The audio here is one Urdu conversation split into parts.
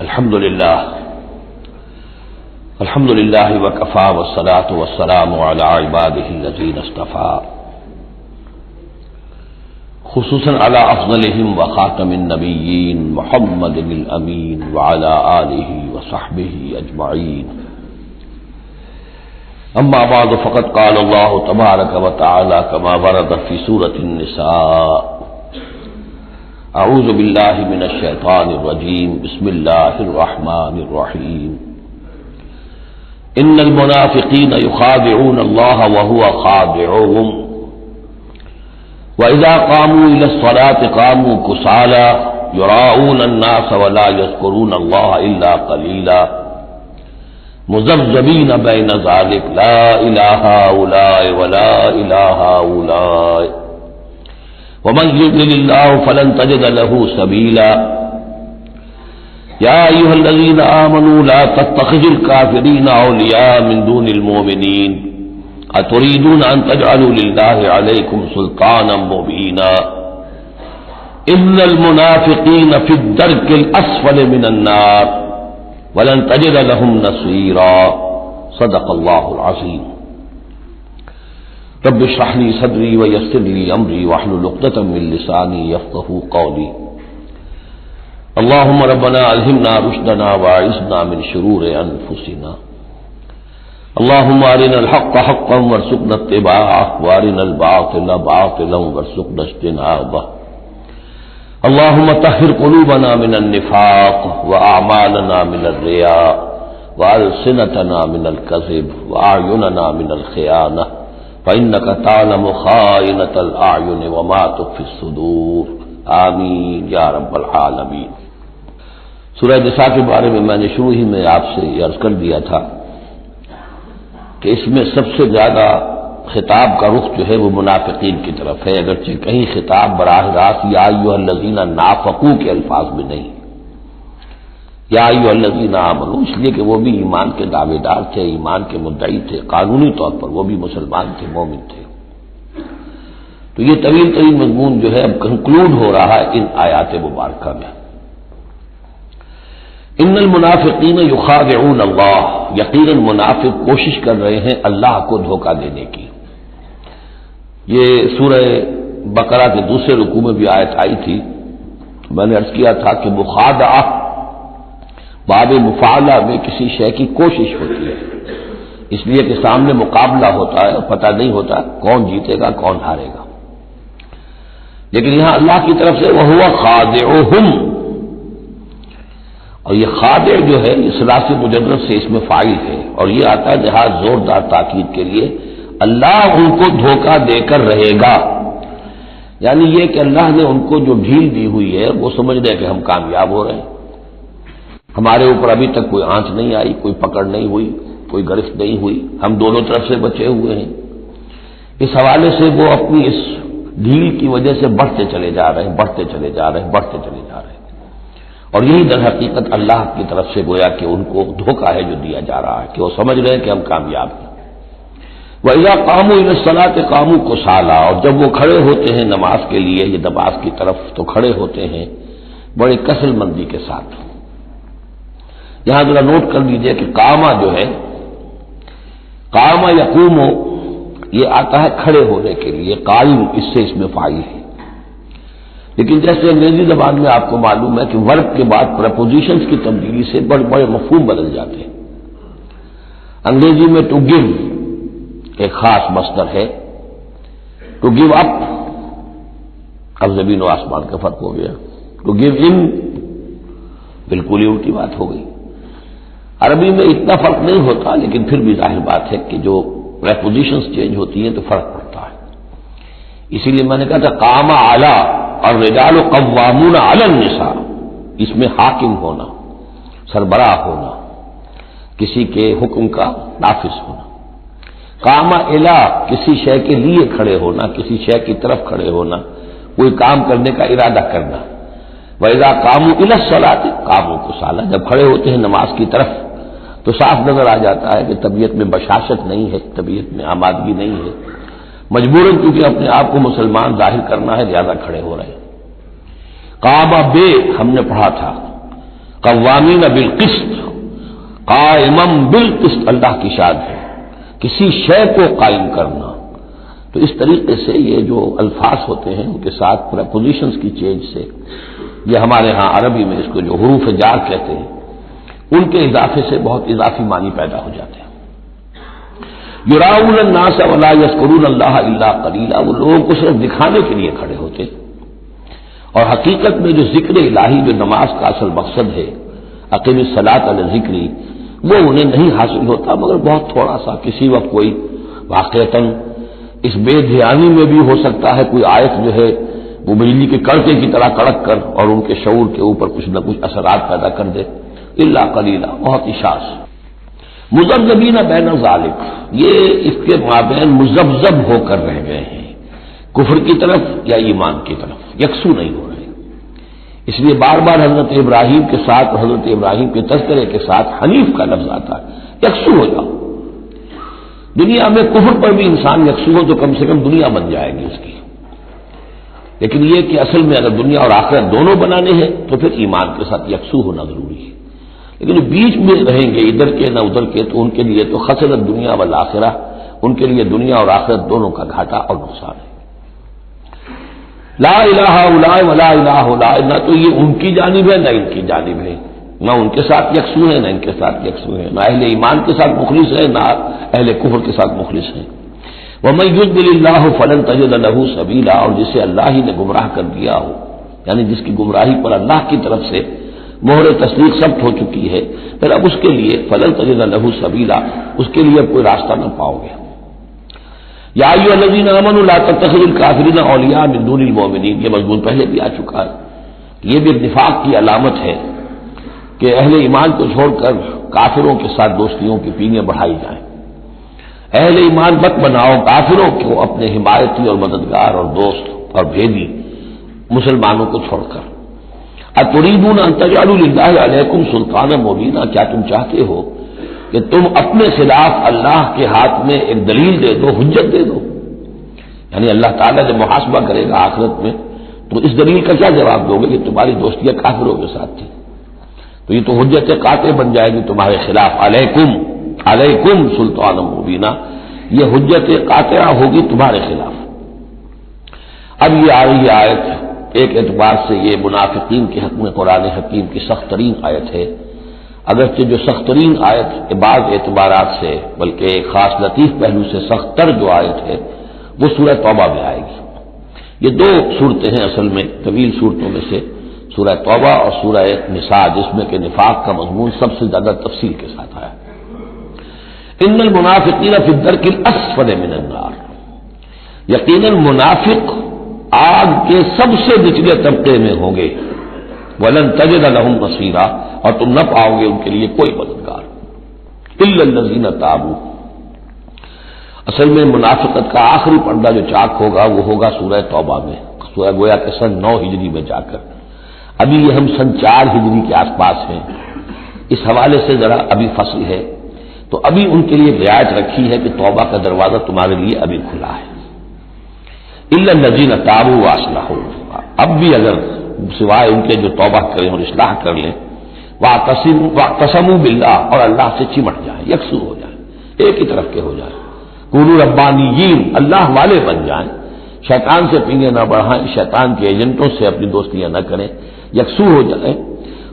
الحمد للہ وکفى والصلاة والسلام على عباده الذین اصطفى خصوصا على افضلهم وخاتم النبیین محمد الامین وعلى آلہ وصحبہ اجمعین. اما بعد فقد قال اللہ تبارک وتعالی كما ورد في سورة النساء: اعوذ باللہ من الشیطان الرجیم بسم اللہ الرحمن الرحیم. ان المنافقین یخادعون اللہ وهو خادعهم وإذا قاموا إلى الصلاة قاموا كسالى يراءون الناس ولا يذكرون الله إلا قليلا مذبذبين بين ذلك لا إله هؤلاء ولا إله هؤلاء ومن يضلل الله فلن تجد له سبيلا. يا أيها الذين آمنوا لا تتخذوا الكافرين أولياء من دون المؤمنين أتريدون أن تجعلوا لله عليكم سلطانا مبينا إن المنافقين في الدرك الأسفل من النار ولن تجد لهم نصيرا. صدق الله العظيم. رب اشرح لي صدري ويسر لي أمري واحلل عقدة من لساني يفقهوا قولي. اللهم ربنا ألهمنا رشدنا وأعذنا من شرور أنفسنا. اللهم أرنا الحق حقا وارزقنا اتباعه وأرنا الباطل باطلا وارزقنا اجتنابه. اللهم طهر قلوبنا من النفاق وأعمالنا من الرياء وألسنتنا من الكذب وأعيننا من الخيانة فإنك تعلم خائنة الأعين وما تخفي الصدور. آمین یا رب العالمین. سورہ نساء کے بارے میں نے شروع ہی میں آپ سے عرض کر دیا تھا کہ اس میں سب سے زیادہ خطاب کا رخ جو ہے وہ منافقین کی طرف ہے، اگرچہ کہیں خطاب براہ راست یا ایھا الذین نافقوا کے الفاظ میں نہیں، یا ایھا الذین آمنوا، اس لیے کہ وہ بھی ایمان کے دعوے دار تھے، ایمان کے مدعی تھے، قانونی طور پر وہ بھی مسلمان تھے، مومن تھے. تو یہ طویل ترین مضمون جو ہے اب کنکلوڈ ہو رہا ہے ان آیات مبارکہ میں. ان المنافقین یخادعون اللہ، یقیناً منافق کوشش کر رہے ہیں اللہ کو دھوکہ دینے کی. یہ سورہ بقرہ کے دوسرے رکوع میں بھی آیت آئی تھی. میں نے عرض کیا تھا کہ مخادعہ باب مفاعلہ میں کسی شے کی کوشش ہوتی ہے، اس لیے کہ سامنے مقابلہ ہوتا ہے اور پتہ نہیں ہوتا کون جیتے گا کون ہارے گا. لیکن یہاں اللہ کی طرف سے وَهُوَ خَادِعُهُمْ، اور یہ خادع جو ہے اس ثلاثی مجرد سے اس میں فاعل ہے، اور یہ آتا ہے جہاں زوردار تاکید کے لیے اللہ ان کو دھوکہ دے کر رہے گا. یعنی یہ کہ اللہ نے ان کو جو ڈھیل دی ہوئی ہے وہ سمجھ رہے کہ ہم کامیاب ہو رہے ہیں، ہمارے اوپر ابھی تک کوئی آنچ نہیں آئی، کوئی پکڑ نہیں ہوئی، کوئی گرفت نہیں ہوئی، ہم دونوں طرف سے بچے ہوئے ہیں. اس حوالے سے وہ اپنی اس ڈھیل کی وجہ سے بڑھتے چلے جا رہے ہیں، بڑھتے چلے جا رہے ہیں، بڑھتے چلے جا رہے ہیں. اور یہی در حقیقت اللہ کی طرف سے گویا کہ ان کو دھوکہ ہے جو دیا جا رہا ہے کہ وہ سمجھ رہے ہیں کہ ہم کامیاب ہیں. وَإِذَا قَامُوا إِلَى الصَّلَاةِ قَامُوا كُسَالَىٰ، اور جب وہ کھڑے ہوتے ہیں نماز کے لیے، یہ نماز کی طرف، تو کھڑے ہوتے ہیں بڑے کسل مندی کے ساتھ. یہاں ذرا نوٹ کر لیجئے کہ قامہ جو ہے، قامہ یقوم، یہ آتا ہے کھڑے ہونے کے لیے، قائم اس میں فاعل ہے. لیکن جیسے انگریزی زبان میں آپ کو معلوم ہے کہ ورب کے بعد پریپوزیشنز کی تبدیلی سے بڑے بڑے مفہوم بدل جاتے ہیں. انگریزی میں ٹو گیو ایک خاص مصدر ہے، ٹو گیو اپ، اب زمین و آسمان کا فرق ہو گیا. ٹو گیو ان بالکل ہی الٹی بات ہو گئی. عربی میں اتنا فرق نہیں ہوتا، لیکن پھر بھی ظاہر بات ہے کہ جو پریپوزیشنز چینج ہوتی ہیں تو فرق پڑتا ہے. اسی لیے میں نے کہا تھا قام اعلی اور رجال قوامون علی النساء، اس میں حاکم ہونا، سربراہ ہونا، کسی کے حکم کا نافذ ہونا. قام الی، کسی شے کے لیے کھڑے ہونا، کسی شے کی طرف کھڑے ہونا، کوئی کام کرنے کا ارادہ کرنا. وَإِذَا قَامُوا إِلَى الصَّلَاةِ قَامُوا كُسَالَىٰ، جب کھڑے ہوتے ہیں نماز کی طرف تو صاف نظر آ جاتا ہے کہ طبیعت میں بشاشت نہیں ہے، طبیعت میں آمادگی نہیں ہے، مجبوراً کیونکہ اپنے آپ کو مسلمان ظاہر کرنا ہے لہذا کھڑے ہو رہے ہیں. قام بے ہم نے پڑھا تھا، قوامین بالقسط، قائما بالقسط اللہ کی شان ہے، کسی شے کو قائم کرنا۔ تو اس طریقے سے یہ جو الفاظ ہوتے ہیں ان کے ساتھ پریپوزیشنز کی چینج سے، یہ ہمارے ہاں عربی میں اس کو جو حروف جار کہتے ہیں، ان کے اضافے سے بہت اضافی معنی پیدا ہو جاتے ہیں۔ یراؤن الناس ولا یذکرون اللہ الا قلیلا، وہ لوگوں کو صرف دکھانے کے لیے کھڑے ہوتے، اور حقیقت میں جو ذکر الہی جو نماز کا اصل مقصد ہے، اقیم الصلاۃ علی ذکری، وہ انہیں نہیں حاصل ہوتا مگر بہت تھوڑا سا، کسی وقت کوئی واقعتاً اس بے دھیانی میں بھی ہو سکتا ہے کوئی آیت جو ہے وہ بجلی کے کڑکے کی طرح کڑک کر اور ان کے شعور کے اوپر کچھ نہ کچھ اثرات پیدا کر دے، الا قلیلا، بہت ہی شاذ۔ مذبذبین بین ذالک، یہ اس کے مابین مذبذب ہو کر رہ گئے ہیں، کفر کی طرف یا ایمان کی طرف، یکسو نہیں ہو رہے۔ اس لیے بار بار حضرت ابراہیم کے ساتھ اور حضرت ابراہیم کے تذکرے کے ساتھ حنیف کا لفظ آتا ہے، یکسو ہو جاؤ۔ دنیا میں کفر پر بھی انسان یکسو ہو تو کم سے کم دنیا بن جائے گی اس کی، لیکن یہ کہ اصل میں اگر دنیا اور آخرت دونوں بنانے ہیں تو پھر ایمان کے ساتھ یکسو ہونا ضروری ہے۔ لیکن جو بیچ میں رہیں گے ادھر کے نہ ادھر کے، تو ان کے لیے تو خسرت دنیا والآخرہ، ان کے لیے دنیا اور آخرت دونوں کا گھاٹا اور نقصان ہے۔ لا الہ الا ولا الہ الا، نہ تو یہ ان کی جانب ہے نہ ان کی جانب ہے، نہ ان کے ساتھ یکسو ہے نہ ان کے ساتھ یکسو ہے، نہ اہل ایمان کے ساتھ مخلص ہے نہ اہل کفر کے ساتھ مخلص ہے۔ وَمَن يُضْلِلِ اللَّهُ فَلَن تَجِدَ لَهُ سَبِيلًا، اور جسے اللہ ہی نے گمراہ کر دیا ہو، یعنی جس کی گمراہی پر اللہ کی طرف سے مہر تصدیق ثبت ہو چکی ہے، پھر اب اس کے لیے فَلَن تَجِدَ لَهُ سَبِيلًا، اس کے لیے اب کوئی راستہ نہ پاؤ گے۔ یا ایھا الذین آمنوا لا تتخذوا الکافرین اولیاء من دون المؤمنین، یہ مضمون پہلے بھی آ چکا ہے، یہ بھی نفاق کی علامت ہے کہ اہل ایمان کو چھوڑ کر کافروں کے ساتھ دوستیوں کی پینیاں بڑھائی جائیں۔ اہل ایمان مت بناؤ کافروں کو اپنے حمایتی اور مددگار اور دوست اور بھیدی مسلمانوں کو چھوڑ کر۔ اتریدون ان تجعلوا للہ علیکم سلطانا مبینا، کیا تم چاہتے ہو کہ تم اپنے خلاف اللہ کے ہاتھ میں ایک دلیل دے دو، حجت دے دو؟ یعنی اللہ تعالیٰ جب محاسبہ کرے گا آخرت میں تو اس دلیل کا کیا جواب دو گے کہ تمہاری دوستیاں کافروں کے ساتھ تھی؟ تو یہ تو حجت قاطع بن جائے گی تمہارے خلاف، علیکم سلطان مبینہ، یہ حجت قاطعہ ہوگی تمہارے خلاف۔ اب یہ آ رہی آیت ایک اعتبار سے یہ منافقین کے حق میں قرآن حکیم کی سخت ترین آیت ہے، اگرچہ جو سخت ترین آیت بعض اعتبارات سے بلکہ ایک خاص لطیف پہلو سے سخت تر جو آیت ہے وہ سورہ توبہ میں آئے گی۔ یہ دو صورتیں ہیں اصل میں طویل صورتوں میں سے، سورہ توبہ اور سورہ نساء، جس میں کہ نفاق کا مضمون سب سے زیادہ تفصیل کے ساتھ آیا۔ ان المنافقین فی الدرک الاسفل من النار، یقیناً منافق آگ کے سب سے نچلے طبقے میں ہوں گے۔ ولن تجد لهم نصیرا، اور تم نہ پاؤ گے ان کے لیے کوئی مددگار، الا الذین تابوا۔ اصل میں منافقت کا آخری پردہ جو چاک ہوگا وہ ہوگا سورہ توبہ میں، سورہ گویا کہ سن 9 ہجری میں جا کر، ابھی یہ ہم سن 4 ہجری کے آس پاس ہیں، اس حوالے سے ذرا ابھی فصل ہے، تو ابھی ان کے لیے رعایت رکھی ہے کہ توبہ کا دروازہ تمہارے لیے ابھی کھلا ہے۔ الا الذین تابوا واصلحوا، اب بھی اگر سوائے ان کے جو توبہ کریں اور اصلاح کر لیں، واعتصموا باللہ، اور اللہ سے چمٹ جائیں، یکسو ہو جائیں، ایک ہی طرف کے ہو جائیں، کونوا ربانیین، اللہ والے بن جائیں، شیطان سے پینگے نہ بڑھائیں، شیطان کے ایجنٹوں سے اپنی دوستیاں نہ کریں، یکسو ہو جائیں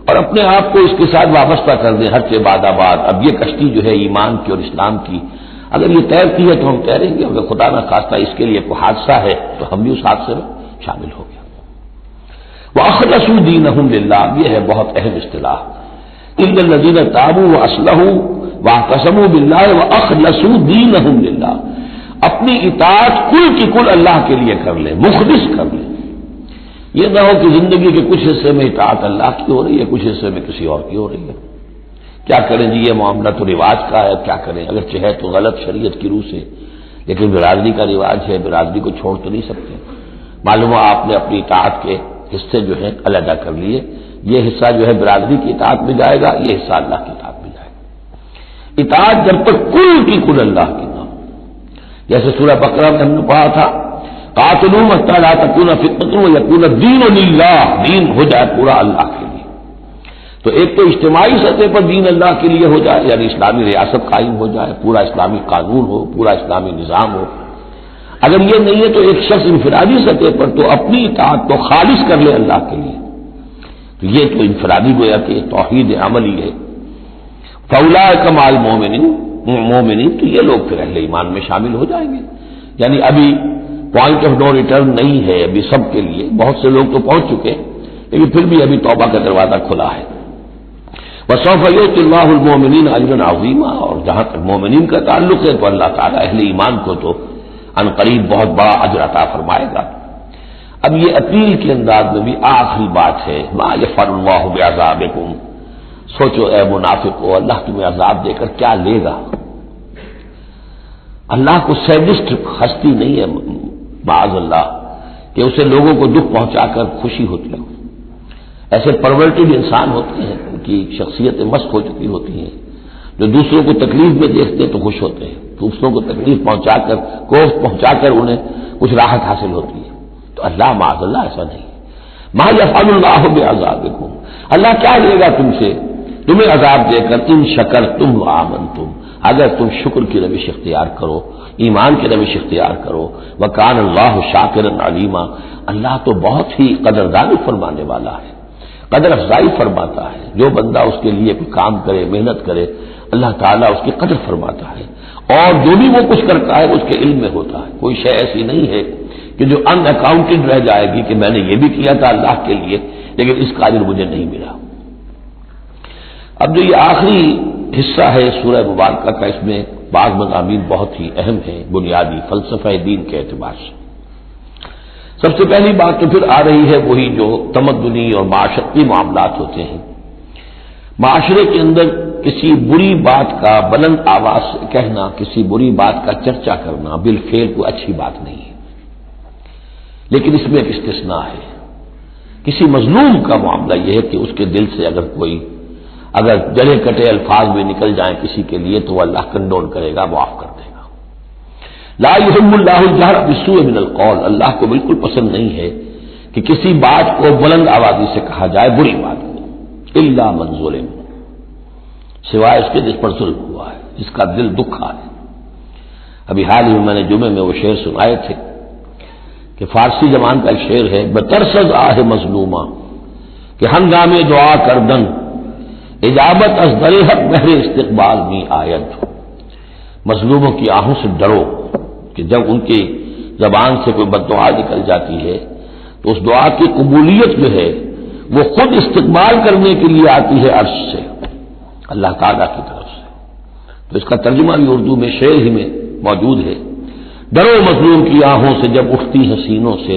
اور اپنے آپ کو اس کے ساتھ وابستہ کر دیں ہر کے بعد آباد۔ اب یہ کشتی جو ہے ایمان کی اور اسلام کی، اگر یہ تیرتی ہے تو ہم تیریں گے، اگر خدا نہ خواستہ اس کے لیے کوئی حادثہ ہے تو ہم بھی اس حادثے میں شامل ہو گئے۔ وَأَخْلَصُوا دِينَهُمْ لِلَّهِ، یہ ہے بہت اہم اصطلاح، إِلَّا الَّذِينَ تَابُوا وَأَصْلَحُوا وَاعْتَصَمُوا بِاللَّهِ وَأَخْلَصُوا دِينَهُمْ لِلَّهِ، اپنی اطاعت کل کی کل اللہ کے لیے کر لیں، مخلص کر لیں۔ یہ نہ ہو کہ زندگی کے کچھ حصے میں اطاعت اللہ کی ہو رہی ہے، کچھ حصے میں کسی اور کی ہو رہی ہے، کیا کریں جی، یہ معاملہ تو رواج کا ہے، کیا کریں، اگرچہ ہے تو غلط شریعت کی روح سے، لیکن برادری کا رواج ہے، برادری کو چھوڑ تو نہیں سکتے۔ معلوم ہو آپ نے اپنی اطاعت کے حصے جو ہیں علیحدہ کر لیے، یہ حصہ جو ہے برادری کی اطاعت میں جائے گا، یہ حصہ اللہ کی اطاعت میں جائے گا۔ اطاعت جب تک کل کی کل اللہ کی نہ ہو، جیسے سورہ بقرہ میں ہم نے پڑھا تھا، قاتلوہم حتی لا تکون فتنۃ ویکون الدین للہ، دین ہو جائے پورا اللہ کے لیے۔ تو ایک تو اجتماعی سطح پر دین اللہ کے لیے ہو جائے، یعنی اسلامی ریاست قائم ہو جائے، پورا اسلامی قانون ہو، پورا اسلامی نظام ہو۔ اگر یہ نہیں ہے تو ایک شخص انفرادی سطح پر تو اپنی اطاعت کو خالص کر لے اللہ کے لیے، تو یہ تو انفرادی گویا کہ توحید عملی ہے۔ فَأُولَٰئِكَ مَعَ الْمُؤْمِنِينَ، تو یہ لوگ پھر اہل ایمان میں شامل ہو جائیں گے۔ یعنی ابھی پوائنٹ آف نو ریٹرن نہیں ہے ابھی سب کے لیے، بہت سے لوگ تو پہنچ چکے ہیں، لیکن پھر بھی ابھی توبہ کا دروازہ کھلا ہے۔ وَسَوْفَ يُؤْتِ اللَّهُ الْمُؤْمِنِينَ أَجْرًا عَظِيمًا، اور جہاں تک مومنین کا تعلق ہے تو اللہ تعالیٰ اہل ایمان کو تو ان قریب بہت بڑا اجر عطا فرمائے گا۔ اب یہ اپیل کے انداز میں بھی آخری بات ہے، مَا يَفْعَلُ اللَّهُ بِعَذَابِكُمْ، سوچو اے منافقو اللہ تمہیں عذاب دے کر کیا لے گا۔ اللہ کو سیڈسٹ ہستی نہیں ہے معاذ اللہ کہ اسے لوگوں کو دکھ پہنچا کر خوشی ہوتی ہو۔ ایسے پرورٹڈ انسان ہوتے ہیں، ان کی شخصیتیں مست ہو چکی ہوتی ہیں، جو دوسروں کو تکلیف میں دیکھتے ہیں تو خوش ہوتے ہیں، دوسروں کو تکلیف پہنچا کر کوفت پہنچا کر انہیں کچھ راحت حاصل ہوتی ہے۔ تو اللہ معاذ اللہ ایسا نہیں ہے۔ ما یفعل اللہ بعذابکم، اللہ کیا لے گا تم سے، تمہیں عذاب دے کر، ان شکرتم وآمنتم، اگر تم شکر کی روش اختیار کرو، ایمان کی روش اختیار کرو۔ وکان اللہ شاکرا علیما، اللہ تو بہت ہی قدردانی فرمانے والا ہے، قدر افزائی فرماتا ہے۔ جو بندہ اس کے لیے کوئی کام کرے، محنت کرے، اللہ تعالیٰ اس کی قدر فرماتا ہے، اور جو بھی وہ کچھ کرتا ہے اس کے علم میں ہوتا ہے۔ کوئی شے ایسی نہیں ہے کہ جو ان اکاؤنٹڈ رہ جائے گی کہ میں نے یہ بھی کیا تھا اللہ کے لیے لیکن اس کا اجر مجھے نہیں ملا۔ اب جو یہ آخری حصہ ہے سورہ مبارکہ کا، اس میں بعض مضامین بہت ہی اہم ہیں بنیادی فلسفہ دین کے اعتبار سے۔ سب سے پہلی بات تو پھر آ رہی ہے وہی جو تمدنی اور معاشرتی معاملات ہوتے ہیں۔ معاشرے کے اندر کسی بری بات کا بلند آواز سے کہنا، کسی بری بات کا چرچا کرنا بالفعل کوئی اچھی بات نہیں ہے، لیکن اس میں ایک استثناء ہے۔ کسی مظلوم کا معاملہ یہ ہے کہ اس کے دل سے اگر جڑے کٹے الفاظ میں نکل جائیں کسی کے لیے تو وہ اللہ کنڈول کرے گا، معاف کر دے گا۔ لا يحب اللہ الجہر بالسوء من القول، اللہ کو بالکل پسند نہیں ہے کہ کسی بات کو بلند آوازی سے کہا جائے، بری بات کو، الا من ظلم، سوائے اس کے جس پر ظلم ہوا ہے، جس کا دل دکھا ہے۔ ابھی حال ہی میں نے جمعے میں وہ شعر سنائے تھے کہ فارسی زبان کا ایک شعر ہے، بترسد آہ مظلومہ کہ ہنگامے دعا کردن، اجابت از در حق بہر استقبال می آیت۔ مظلوموں کی آہوں سے ڈرو کہ جب ان کی زبان سے کوئی بد دعا نکل جاتی ہے تو اس دعا کی قبولیت جو ہے وہ خود استقبال کرنے کے لیے آتی ہے عرش سے، اللہ تعالیٰ کی طرف سے۔ تو اس کا ترجمہ بھی اردو میں شعر ہی میں موجود ہے، ڈرو مظلوم کی آہوں سے جب اٹھتی ہے سینوں سے،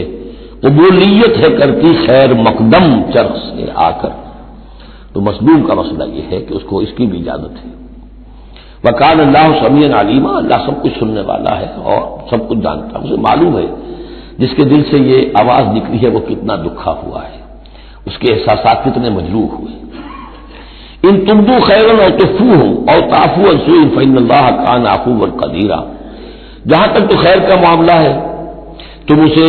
قبولیت ہے کرتی خیر مقدم چرخ سے آ کر۔ تو مظلوم کا مسئلہ یہ ہے کہ اس کو اس کی بھی اجازت ہے۔ وکان اللہ سمیعا علیما، اللہ سب کچھ سننے والا ہے اور سب کچھ جانتا ہے، اسے معلوم ہے جس کے دل سے یہ آواز نکلی ہے وہ کتنا دکھا ہوا ہے، اس کے احساسات کتنے مجروح ہوئے۔ ان تبدوا خیرا او تخفوہ او تعفوا عن سوء فإن اللہ کان عفوا قدیرا، جہاں تک تو خیر کا معاملہ ہے تم اسے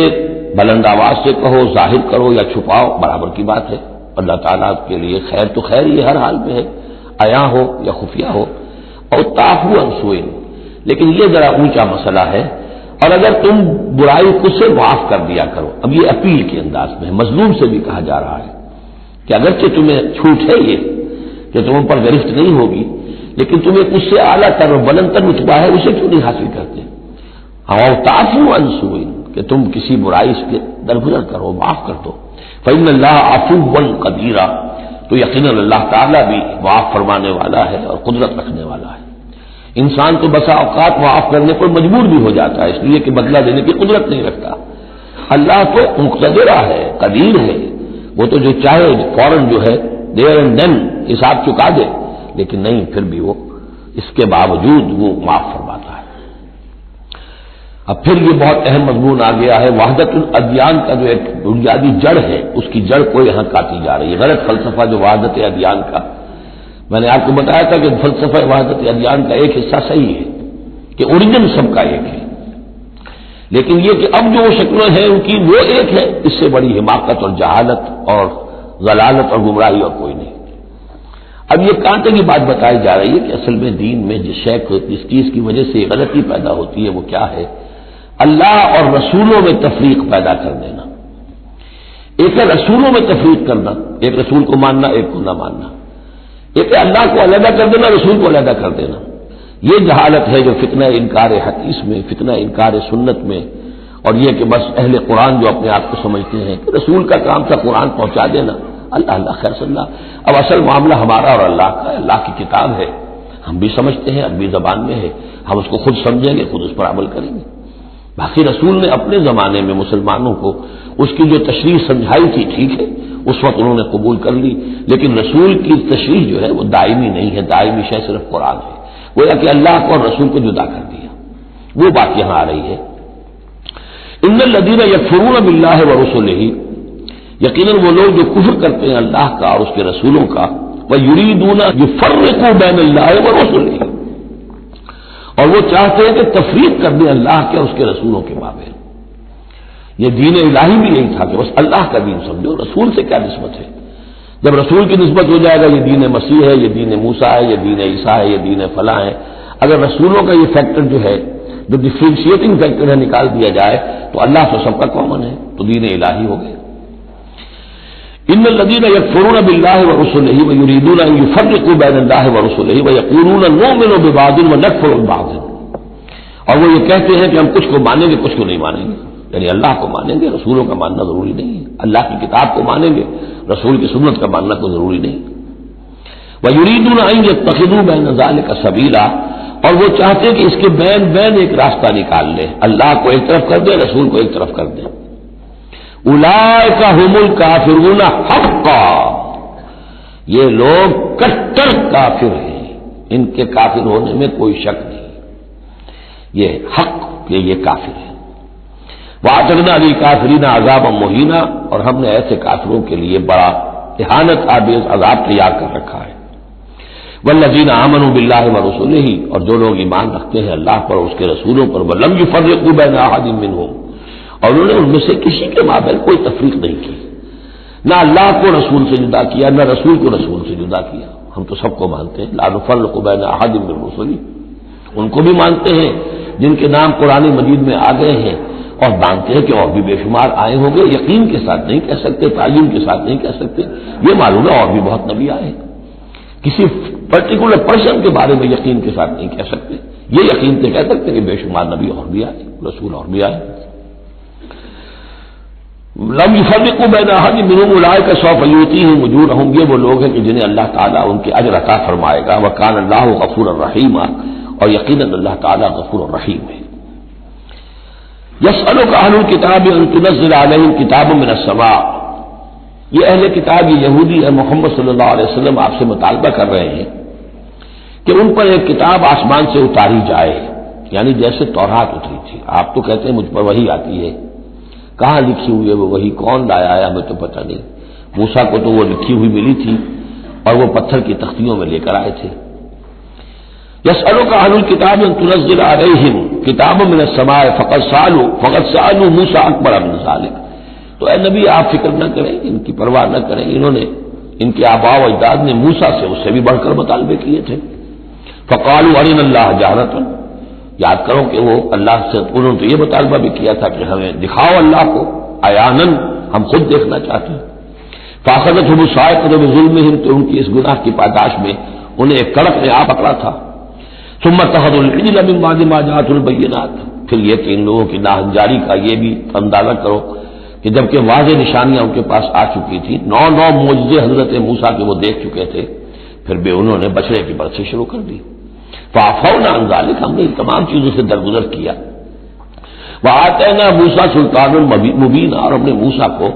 بلند آواز سے کہو، ظاہر کرو یا چھپاؤ، برابر کی بات ہے۔ اللہ تعالیٰ کے لیے خیر تو خیر یہ ہر حال میں ہے، عیاں ہو یا خفیہ ہو۔ اور تعفو عن سوء، لیکن یہ ذرا اونچا مسئلہ ہے، اور اگر تم برائی خود سے معاف کر دیا کرو۔ اب یہ اپیل کے انداز میں مظلوم سے بھی کہا جا رہا ہے کہ اگرچہ تمہیں چھوٹ ہے یہ کہ تم پر گرفت نہیں ہوگی، لیکن تمہیں اس سے اعلیٰ تر اور بلند تر رتبہ ہے، اسے کیوں نہیں حاصل کرتے؟ اور تعفو عن سوء، کہ تم کسی برائی سے درگزر کرو، معاف کر دو۔ فإن اللہ عفو قدیر، تو یقیناً اللہ تعالیٰ بھی معاف فرمانے والا ہے اور قدرت رکھنے والا ہے۔ انسان تو بسا اوقات معاف کرنے پر مجبور بھی ہو جاتا ہے، اس لیے کہ بدلہ دینے کی قدرت نہیں رکھتا۔ اللہ تو مقتدرہ ہے، قدیر ہے، وہ تو جو چاہے فوراً جو ہے دیر اینڈ دین حساب چکا دے، لیکن نہیں، پھر بھی وہ اس کے باوجود وہ معاف فرماتا ہے۔ اب پھر یہ بہت اہم مضمون آ گیا ہے، وحدت الادیان کا جو ایک بنیادی جڑ ہے، اس کی جڑ کو یہاں کاٹی جا رہی ہے۔ غلط فلسفہ جو وحدت ادیان کا، میں نے آپ کو بتایا تھا کہ فلسفہ وحدت ادیان کا ایک حصہ صحیح ہے کہ اوریجن سب کا ایک ہے، لیکن یہ کہ اب جو شکلیں ہیں ان کی وہ ایک ہے، اس سے بڑی حماقت اور جہالت اور ضلالت اور گمراہی اور کوئی نہیں۔ اب یہ کانٹے کی بات بتائی جا رہی ہے کہ اصل میں دین میں جس شے کو جس چیز کی وجہ سے غلطی پیدا ہوتی ہے وہ کیا ہے؟ اللہ اور رسولوں میں تفریق پیدا کر دینا. ایک ہے رسولوں میں تفریق کرنا، ایک رسول کو ماننا ایک کو نہ ماننا. ایک ہے اللہ کو علیحدہ کر دینا، رسول کو علیحدہ کر دینا. یہ جہالت ہے جو فتنہ انکار حدیث میں، فتنہ انکار سنت میں، اور یہ کہ بس اہل قرآن جو اپنے آپ کو سمجھتے ہیں کہ رسول کا کام تھا قرآن پہنچا دینا، اللہ اللہ خیر صلی اللہ. اب اصل معاملہ ہمارا اور اللہ کا ہے. اللہ کی کتاب ہے، ہم بھی سمجھتے ہیں، عربی زبان میں ہے، ہم اس کو خود سمجھیں گے، خود اس پر عمل کریں گے. باقی رسول نے اپنے زمانے میں مسلمانوں کو اس کی جو تشریح سمجھائی تھی ٹھیک ہے، اس وقت انہوں نے قبول کر لی، لیکن رسول کی تشریح جو ہے وہ دائمی نہیں ہے. دائمی شے صرف قرآن ہے. گویا کہ اللہ کو اور رسول کو جدا کر دیا. وہ بات یہاں آ رہی ہے. ان الذین یکفرون باللہ ورسلہ، یقیناً وہ لوگ جو کفر کرتے ہیں اللہ کا اور اس کے رسولوں کا، ویریدون یفرقوا بین اللہ ورسلہ، اور وہ چاہتے ہیں کہ تفریق کر دیں اللہ کے اور اس کے رسولوں کے مابین. یہ دین الہی بھی یہی تھا کہ بس اللہ کا دین سمجھو، رسول سے کیا نسبت ہے؟ جب رسول کی نسبت ہو جائے گا یہ دین مسیح ہے، یہ دین موسیٰ ہے، یہ دین عیسیٰ ہے، یہ دین فلاں ہے. اگر رسولوں کا یہ فیکٹر جو ہے، جو ڈفرینشیٹنگ فیکٹر ہے، نکال دیا جائے تو اللہ تو سب کا کامن ہے، تو دین الہی ہو گئے. ان الذین یکفرون باللہ ورسلہ ویریدون ان یفرقوا بین اللہ ورسلہ ویقولون نؤمن ببعض ونکفر ببعض، اور وہ یہ کہتے ہیں کہ ہم کچھ کو مانیں گے کچھ کو نہیں مانیں گے. یعنی اللہ کو مانیں گے، رسولوں کا ماننا ضروری نہیں ہے. اللہ کی کتاب کو مانیں گے، رسول کی سنت کا ماننا کوئی ضروری نہیں. وَيُرِيدُونَ أَن يَتَّخِذُوا بَيْنَ ذَلِكَ سَبِيلًا، اور وہ چاہتے ہیں کہ اس کے بین ایک راستہ نکال لیں، اللہ کو ایک طرف کر دیں، رسول کو ایک طرف کر دیں. أُولَٰئِكَ هُمُ الْكَافِرُونَ حَقًّا، یہ لوگ کٹر کافر ہیں، ان کے کافر ہونے میں کوئی شک نہیں. یہ حق کہ یہ کافر ہے. وَأَعْتَدْنَا لِلْكَافِرِينَ عَذَابًا مُهِينًا، اور ہم نے ایسے کافروں کے لیے بڑا اہانت آمیز عذاب تیار کر رکھا ہے. وَالَّذِينَ آمَنُوا بِاللَّهِ وَرُسُلِهِ، اور جو لوگ ایمان رکھتے ہیں اللہ پر اور اس کے رسولوں پر، وَلَمْ يُفَرِّقُوا بَيْنَ أَحَدٍ مِّنْهُمْ، اور انہوں نے ان میں سے کسی کے مابین کوئی تفریق نہیں کی، نہ اللہ کو رسول سے جدا کیا، نہ رسول کو رسول سے جدا کیا. ہم تو سب کو مانتے ہیں، لَا نُفَرِّقُ بَيْنَ أَحَدٍ مِّن رُّسُلِهِ، ان کو بھی مانتے ہیں جن کے نام قرآن مجید میں آ گئے ہیں، اور مانتے ہیں کہ اور بھی بے شمار آئے ہوں گے. یقین کے ساتھ نہیں کہہ سکتے، تعین کے ساتھ نہیں کہہ سکتے. یہ معلوم ہے اور بھی بہت نبی آئے، کسی پرٹیکولر پرسن کے بارے میں یقین کے ساتھ نہیں کہہ سکتے. یہ یقین سے کہہ سکتے کہ بے شمار نبی اور بھی آئے، رسول اور بھی آئے. لم يفرقوا بین احد منهم اولئک سوف یؤتیہم اجورہم، یہ وہ لوگ ہیں کہ جنہیں اللہ تعالیٰ ان کے اجر عطا فرمائے گا. وکان اللہ غفورا رحیما، اور یقیناً اللہ تعالیٰ غفور الرحیم ہے. یسألک اہل الکتاب ان تنزل علیہم کتاب من السماء، یہ اہل کتاب یہ یہودی ہے، محمد صلی اللہ علیہ وسلم آپ سے مطالبہ کر رہے ہیں کہ ان پر ایک کتاب آسمان سے اتاری جائے، یعنی جیسے تورات اتری تھی. آپ تو کہتے ہیں مجھ پر وحی آتی ہے، کہاں لکھی ہوئی ہے وہ وحی، کون لایا ہے ہمیں تو پتہ نہیں. موسیٰ کو تو وہ لکھی ہوئی ملی تھی اور وہ پتھر کی تختیوں میں لے کر آئے تھے. یسألک اہل الکتاب ان تنزل علیہم کتاب من السماء فقد سألوا موسیٰ اکبر من ذلک، تو اے نبی آپ فکر نہ کریں، ان کی پرواہ نہ کریں. انہوں نے، ان کے آباء و اجداد نے موسیٰ سے اس سے بھی بڑھ کر مطالبے کیے تھے. فقالوا ارنا اللہ جہرۃ، یاد کرو کہ وہ اللہ سے انہوں نے تو یہ مطالبہ بھی کیا تھا کہ ہمیں دکھاؤ اللہ کو عیاناً، ہم خود دیکھنا چاہتے ہیں. فاخذتهم الصاعقۃ بظلمهم، تو ان کی اس گناہ کی پاداش میں انہیں ایک کڑک نے آ پکڑا تھا. ثم اتخذوا العجل من بعد ما جاءتهم البينات، پھر یہ کہ ان لوگوں کی ناہنجاری کا یہ بھی اندازہ کرو کہ جبکہ واضح نشانیاں ان کے پاس آ چکی تھی، 9 معجزے حضرت موسیٰ کے وہ دیکھ چکے تھے، پھر بھی انہوں نے بچڑے کی برسی شروع کر دی. فعفونا عن ذلک، ہم نے ان تمام چیزوں سے درگزر کیا. وآتینا موسیٰ سلطان مبین، اور ہم نے موسیٰ کو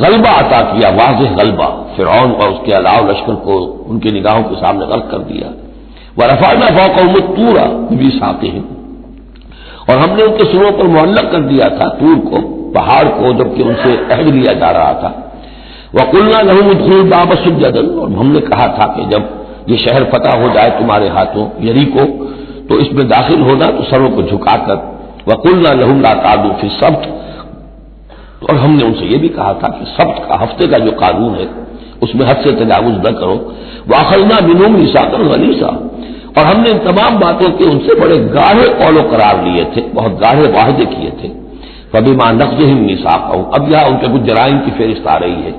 غلبہ عطا کیا، واضح غلبہ. فرعون اور اس کے علاوہ لشکر کو ان کی نگاہوں کے سامنے غرق کر دیا. ورفعنا فوقهم الطور بميثاقهم، اور ہم نے ان کے سروں پر معلق کر دیا تھا طور کو، پہاڑ کو، جبکہ ان سے عہد لیا جا رہا تھا. وقلنا لهم ادخلوا الباب سجدا، اور ہم نے کہا تھا کہ جب یہ شہر فتح ہو جائے تمہارے ہاتھوں، یریکو، تو اس میں داخل ہونا تو سروں کو جھکا کر. وقلنا لهم لا تعدوا في السبت، اور ہم نے ان سے یہ بھی کہا تھا کہ سبت کا، ہفتے کا جو قانون ہے اس میں حد سے تجاوز نہ کرو. وَأَخَذْنَا مِنْهُمْ مِيثَاقًا غَلِيظًا، اور ہم نے ان تمام باتوں کے ان سے بڑے گاڑھے قول و قرار لیے تھے، بہت گاڑھے معاہدے کیے تھے. فَبِمَا نَقْضِهِمْ مِيثَاقَهُمْ، اب یہاں ان کے کچھ جرائم کی فہرست آ رہی ہے،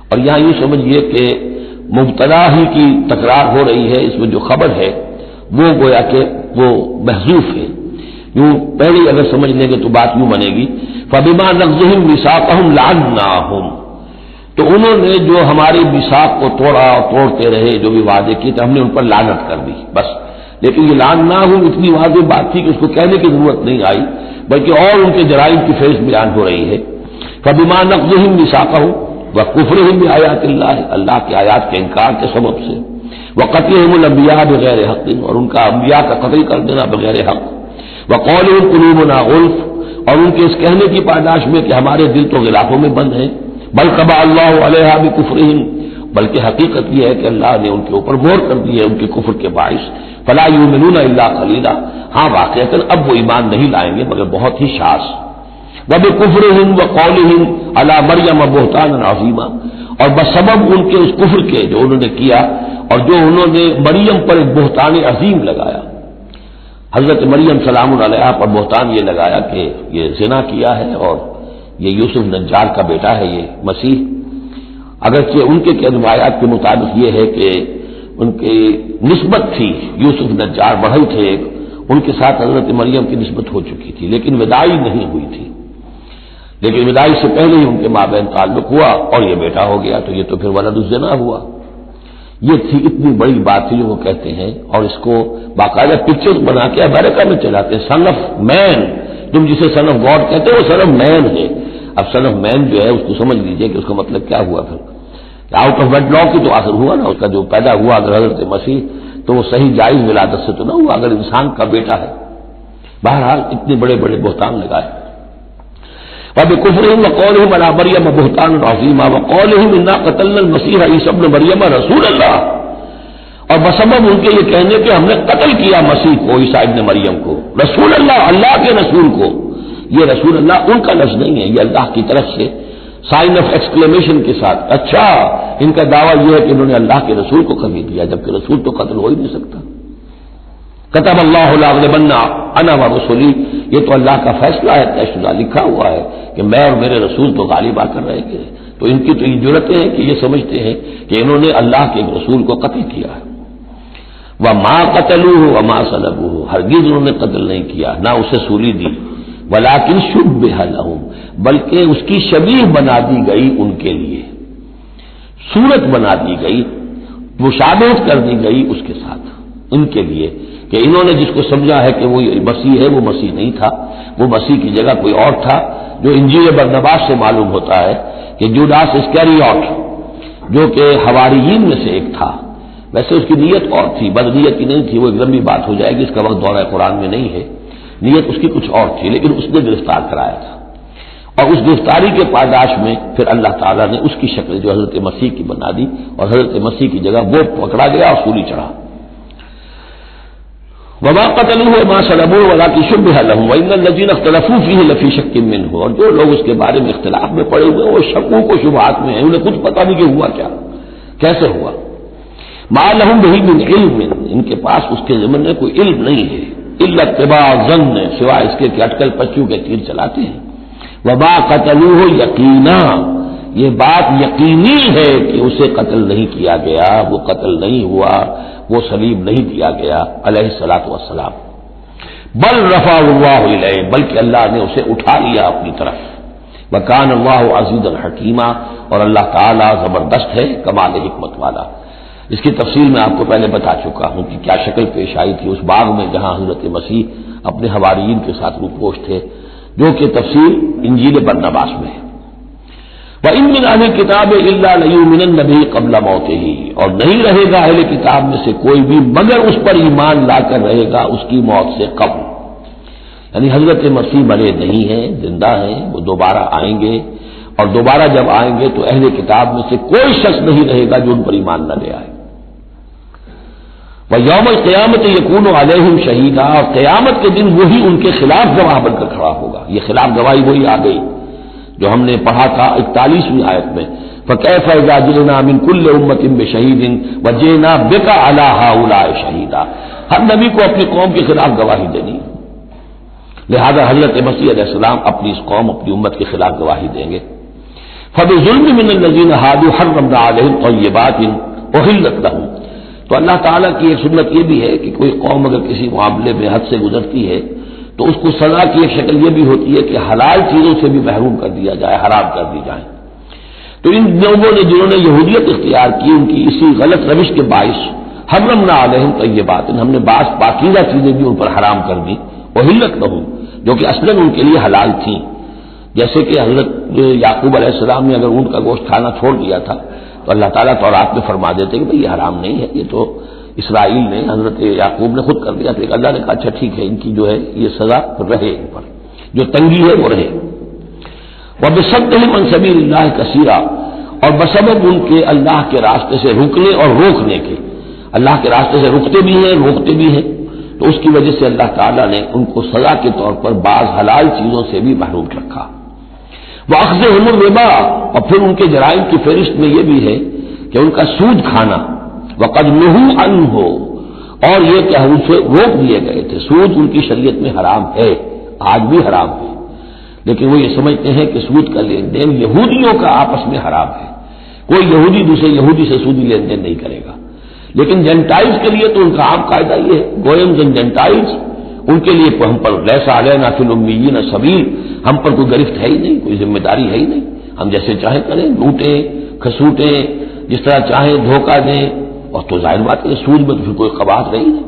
اور یہاں یوں سمجھیے کہ مبتدا ہی کی تکرار ہو رہی ہے، اس میں جو خبر ہے وہ گویا کہ وہ محذوف ہے. یوں پہلے اگر سمجھ لیں گے تو بات یوں بنے گی فَبِمَا نَقْضِهِمْ مِيثَاقَهُمْ لَعَنَّاهُمْ، تو انہوں نے جو ہماری میثاق کو توڑا اور توڑتے رہے، جو بھی وعدے کیے تھے، ہم نے ان پر لعنت کر دی بس. لیکن یہ لعناہم اتنی واضح بات تھی کہ اس کو کہنے کی ضرورت نہیں آئی، بلکہ اور ان کے جرائم کی فہرست بیان ہو رہی ہے. فَبِمَا نَقْضِهِمْ مِيثَاقَهُمْ وَكُفْرِهِمْ بِآيَاتِ اللَّهِ، اللہ کی آیات کے انکار کے سبب سے، وَقَتْلِهِمُ الْأَنبِيَاءَ بِغَيْرِ حَقٍّ، اور ان کا انبیاء کا قتل کر دینا بغیر حق. وَقَوْلِهِمْ قُلُوبُنَا غُلْفٌ، اور ان کے اس کہنے کی پاداش میں کہ ہمارے دل تو غلافوں میں بند ہیں. بل طبع اللہ علیہا بکفرہم، بلکہ حقیقت یہ ہے کہ اللہ نے ان کے اوپر مہر کر دی ہے ان کے کفر کے باعث. فلا یؤمنون الا قلیلا، ہاں واقعتاً اب وہ ایمان نہیں لائیں گے مگر بہت ہی شاذ. وبکفرہم وقولہم علی مریم بہتانا عظیما، اور بسبب ان کے اس کفر کے جو انہوں نے کیا اور جو انہوں نے مریم پر ایک بہتان عظیم لگایا، حضرت مریم سلام علیہا پر بہتان یہ لگایا کہ یہ زنا کیا ہے اور یہ یوسف نجار کا بیٹا ہے یہ مسیح. اگرچہ ان کے روایات کے مطابق یہ ہے کہ ان کی نسبت تھی، یوسف نجار بڑھئی تھے ایک، ان کے ساتھ حضرت مریم کی نسبت ہو چکی تھی لیکن وداعی نہیں ہوئی تھی. لیکن وداعی سے پہلے ہی ان کے مابین تعلق ہوا اور یہ بیٹا ہو گیا، تو یہ تو پھر ولد الزنا ہوا. یہ تھی اتنی بڑی بات تھی جو وہ کہتے ہیں، اور اس کو باقاعدہ پکچرز بنا کے امریکہ میں چلاتے ہیں. سن آف مین، تم جسے سن آف گاڈ کہتے ہیں وہ سن آف مین ہے. اب سن آف مین جو ہے اس کو سمجھ لیجئے کہ اس کا مطلب کیا ہوا. پھر آؤٹ آف ویڈ لاک کی تو آخر ہوا نا، اس کا جو پیدا ہوا اگر حضرت مسیح تو وہ صحیح جائز ولادت سے تو نہ ہوا اگر انسان کا بیٹا ہے. بہرحال اتنے بڑے بڑے بہتان لگائے. وَبِكُفْرِهِمْ وَقَوْلِهِمْ عَلَىٰ مَرْيَمَ بُهْتَانًا عَظِيمًا وَقَوْلِهِمْ إِنَّا قَتَلْنَا الْمَسِيحَ عِيسَى ابْنَ مَرْيَمَ رَسُولَ اللَّهِ، اور بسبب ان کے یہ کہنے کہ ہم نے قتل کیا مسیح کو، عیسیٰ ابن مریم کو، رسول اللہ، اللہ کے رسول کو. یہ رسول اللہ ان کا لفظ نہیں ہے، یہ اللہ کی طرف سے سائن آف ایکسکلیمیشن کے ساتھ. اچھا ان کا دعویٰ یہ ہے کہ انہوں نے اللہ کے رسول کو قتل کیا، جبکہ رسول تو قتل ہو ہی نہیں سکتا. کتب اللہ لأغلبن انا ورسلی، یہ تو اللہ کا فیصلہ ہے، طے شدہ لکھا ہوا ہے کہ میں اور میرے رسول تو غالب آ کر رہیں گے. تو ان کی تو یہ جرأتیں ہیں کہ یہ سمجھتے ہیں کہ انہوں نے اللہ کے ایک رسول کو قتل کیا ہے. وما قتلوه وما صلبوه، ہرگز انہوں نے قتل نہیں کیا، نہ اسے سولی دی. ولکن شبہ لهم، بلکہ اس کی شبیہ بنا دی گئی ان کے لیے، صورت بنا دی گئی، مشابہت کر دی گئی اس کے ساتھ ان کے لیے، کہ انہوں نے جس کو سمجھا ہے کہ وہ مسیح ہے وہ مسیح نہیں تھا، وہ مسیح کی جگہ کوئی اور تھا. جو انجیل برنباس سے معلوم ہوتا ہے کہ جوڈاس اسکریوٹ جو کہ حواریین میں سے ایک تھا، ویسے اس کی نیت اور تھی، بدنیت کی نہیں تھی، وہ ایک لمبی بات ہو جائے گی، اس کا وقت دورہ قرآن میں نہیں ہے. نیت اس کی کچھ اور تھی، لیکن اس نے گرفتار کرایا تھا، اور اس گرفتاری کے پاداش میں پھر اللہ تعالیٰ نے اس کی شکل جو حضرت مسیح کی بنا دی، اور حضرت مسیح کی جگہ وہ پکڑا گیا اور سولی چڑھا. وما قتلوه وما صلبوه ولكن شبه لهم وان الذين اختلفوا فيه لفي شك منه، اور جو لوگ اس کے بارے میں اختلاف میں پڑے ہوئے وہ شکوک و شبہات میں ہیں، انہیں کچھ پتہ نہیں کہ ہوا کیا، کیسے ہوا. ما لهم به من علم، ان کے پاس اس کے ضمن میں کوئی علم نہیں ہے، الا اتباع الظن، سوائے اس کے کہ اٹکل پچو کے تیر چلاتے ہیں. وما قتلوه یقینا، یہ بات یقینی ہے کہ اسے قتل نہیں کیا گیا، وہ قتل نہیں ہوا، وہ صلیب نہیں دیا گیا علیہ الصلوۃ والسلام. بل رفع اللہ الیہ، بلکہ اللہ نے اسے اٹھا لیا اپنی طرف. وکان اللہ عزیزا حکیما، اور اللہ تعالی زبردست ہے، کمال حکمت والا. اس کی تفصیل میں آپ کو پہلے بتا چکا ہوں کہ کیا شکل پیش آئی تھی اس باغ میں جہاں حضرت مسیح اپنے حواریین کے ساتھ روپوش تھے، جو کہ تفصیل انجیل برنباس میں ہے. وَإِن مِّنْ أَهْلِ الْكِتَابِ إِلَّا لَيُؤْمِنَنَّ بِهِ قَبْلَ مَوْتِهِ، اور نہیں رہے گا اہل کتاب میں سے کوئی بھی مگر اس پر ایمان لا کر رہے گا اس کی موت سے قبل. یعنی حضرت مسیح مرے نہیں ہیں، زندہ ہیں، وہ دوبارہ آئیں گے، اور دوبارہ جب آئیں گے تو اہل کتاب میں سے کوئی شخص نہیں رہے گا جو ان پر ایمان نہ لے آئے. وَيَوْمَ الْقِيَامَةِ يَكُونُ عَلَيْهِمْ شَهِيدًا، اور قیامت کے دن وہی ان کے خلاف گواہ بن کر کھڑا ہوگا. یہ خلاف گواہی وہی آ گئی جو ہم نے پڑھا تھا 41ویں آیت میں، فکیف اذا جئنا من کل امۃ بشہید وجئنا بک علی ہؤلاء شہیدا. ہر نبی کو اپنی قوم کے خلاف گواہی دینی، لہذا حضرت مسیح علیہ السلام اپنی اس قوم، اپنی امت کے خلاف گواہی دیں گے. فبظلم من الذین ہادوا حرمنا علیہم طیبات احلت لہم. تو اللہ تعالیٰ کی ایک سنت یہ بھی ہے کہ کوئی قوم اگر کسی معاملے میں حد سے گزرتی ہے تو اس کو سزا کی ایک شکل یہ بھی ہوتی ہے کہ حلال چیزوں سے بھی محروم کر دیا جائے، حرام کر دی جائے. تو ان لوگوں نے جنہوں نے یہودیت اختیار کی، ان کی اسی غلط روش کے باعث حرمنا علیہم طیبات، ہم نے بعض پاکیزہ چیزیں بھی ان پر حرام کر دی، احلت لہم، جو کہ اصلاً ان کے لیے حلال تھیں. جیسے کہ حضرت یعقوب علیہ السلام نے اگر اونٹ کا گوشت کھانا چھوڑ دیا تھا تو اللہ تعالیٰ تورات میں فرما دیتے کہ بھئی یہ حرام نہیں ہے، یہ تو اسرائیل نے، حضرت یعقوب نے خود کر دیا تھا. اللہ نے کہا اچھا ٹھیک ہے، ان کی جو ہے یہ سزا رہے، ان پر جو تنگی ہے وہ رہے. وَبِصَدِّهِمْ عَنْ سَبِيلِ اللَّهِ كَثِيرًا، اور بسبب ان کے اللہ کے راستے سے رکنے اور روکنے کے، اللہ کے راستے سے رکتے بھی ہیں، روکتے بھی ہیں، تو اس کی وجہ سے اللہ تعالیٰ نے ان کو سزا کے طور پر بعض حلال چیزوں سے بھی محروم رکھا. وَأَخْذِهِمُ الرِّبَا، اور پھر ان کے جرائم کی فہرست میں یہ بھی ہے کہ ان کا سود کھانا. وَقَدْ نُهُوا عَنْهُ، اور یہ کہ ہم اسے روک دیے گئے تھے. سود ان کی شریعت میں حرام ہے، آج بھی حرام ہے، لیکن وہ یہ سمجھتے ہیں کہ سود کا لین دین یہودیوں کا آپس میں حرام ہے، کوئی یہودی دوسرے یہودی سے سودی لین دین نہیں کرے گا. لیکن جینٹائلز کے لیے تو ان کا عام قاعدہ یہ ہے، گوئمز اینڈ جینٹائلز، ان کے لیے ہم پر لیس علینا فی الامیین سبیل، ہم پر کوئی گرفت ہے ہی نہیں، کوئی ذمہ داری ہے ہی نہیں، ہم جیسے چاہیں کریں، لوٹیں کھسوٹیں، جس طرح چاہیں دھوکہ دیں. اور تو ظاہر بات ہے سود میں تو پھر کوئی قباحت رہی نہیں.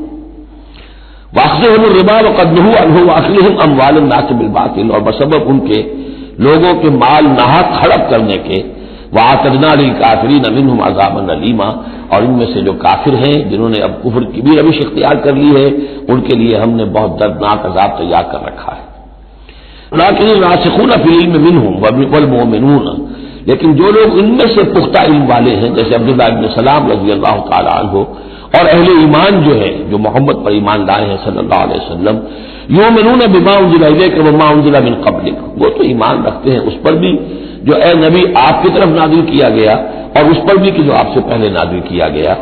وَأَخْذِهِمُ الرِّبَا وَقَدْ نُهُوا عَنْهُ وَأَكْلِهِمْ أَمْوَالَ النَّاسِ بِالْبَاطِلِ، اور بسبب ان کے لوگوں کے مال ناحق ہڑپ کرنے کے. وَأَعْتَدْنَا لِلْكَافِرِينَ مِنْهُمْ عَذَابًا أَلِيمًا، اور ان میں سے جو کافر ہیں جنہوں نے اب کفر کی بھی روش اختیار کر لی ہے، ان کے لیے ہم نے بہت دردناک عذاب تیار کر رکھا ہے. لَٰكِنِ الرَّاسِخُونَ فِي الْعِلْمِ مِنْهُمْ وَالْمُؤْمِنُونَ، لیکن جو لوگ ان میں سے پختہ علم والے ہیں جیسے عبداللہ ابن سلام رضی اللہ تعالی عنہ، اور اہل ایمان جو ہے جو محمد پر ایمان لائے ہیں صلی اللہ علیہ وسلم، یؤمنون بما انزل الیک وما انزل من قبلک، وہ تو ایمان رکھتے ہیں اس پر بھی جو اے نبی آپ کی طرف نازل کیا گیا اور اس پر بھی کہ جو آپ سے پہلے نازل کیا گیا.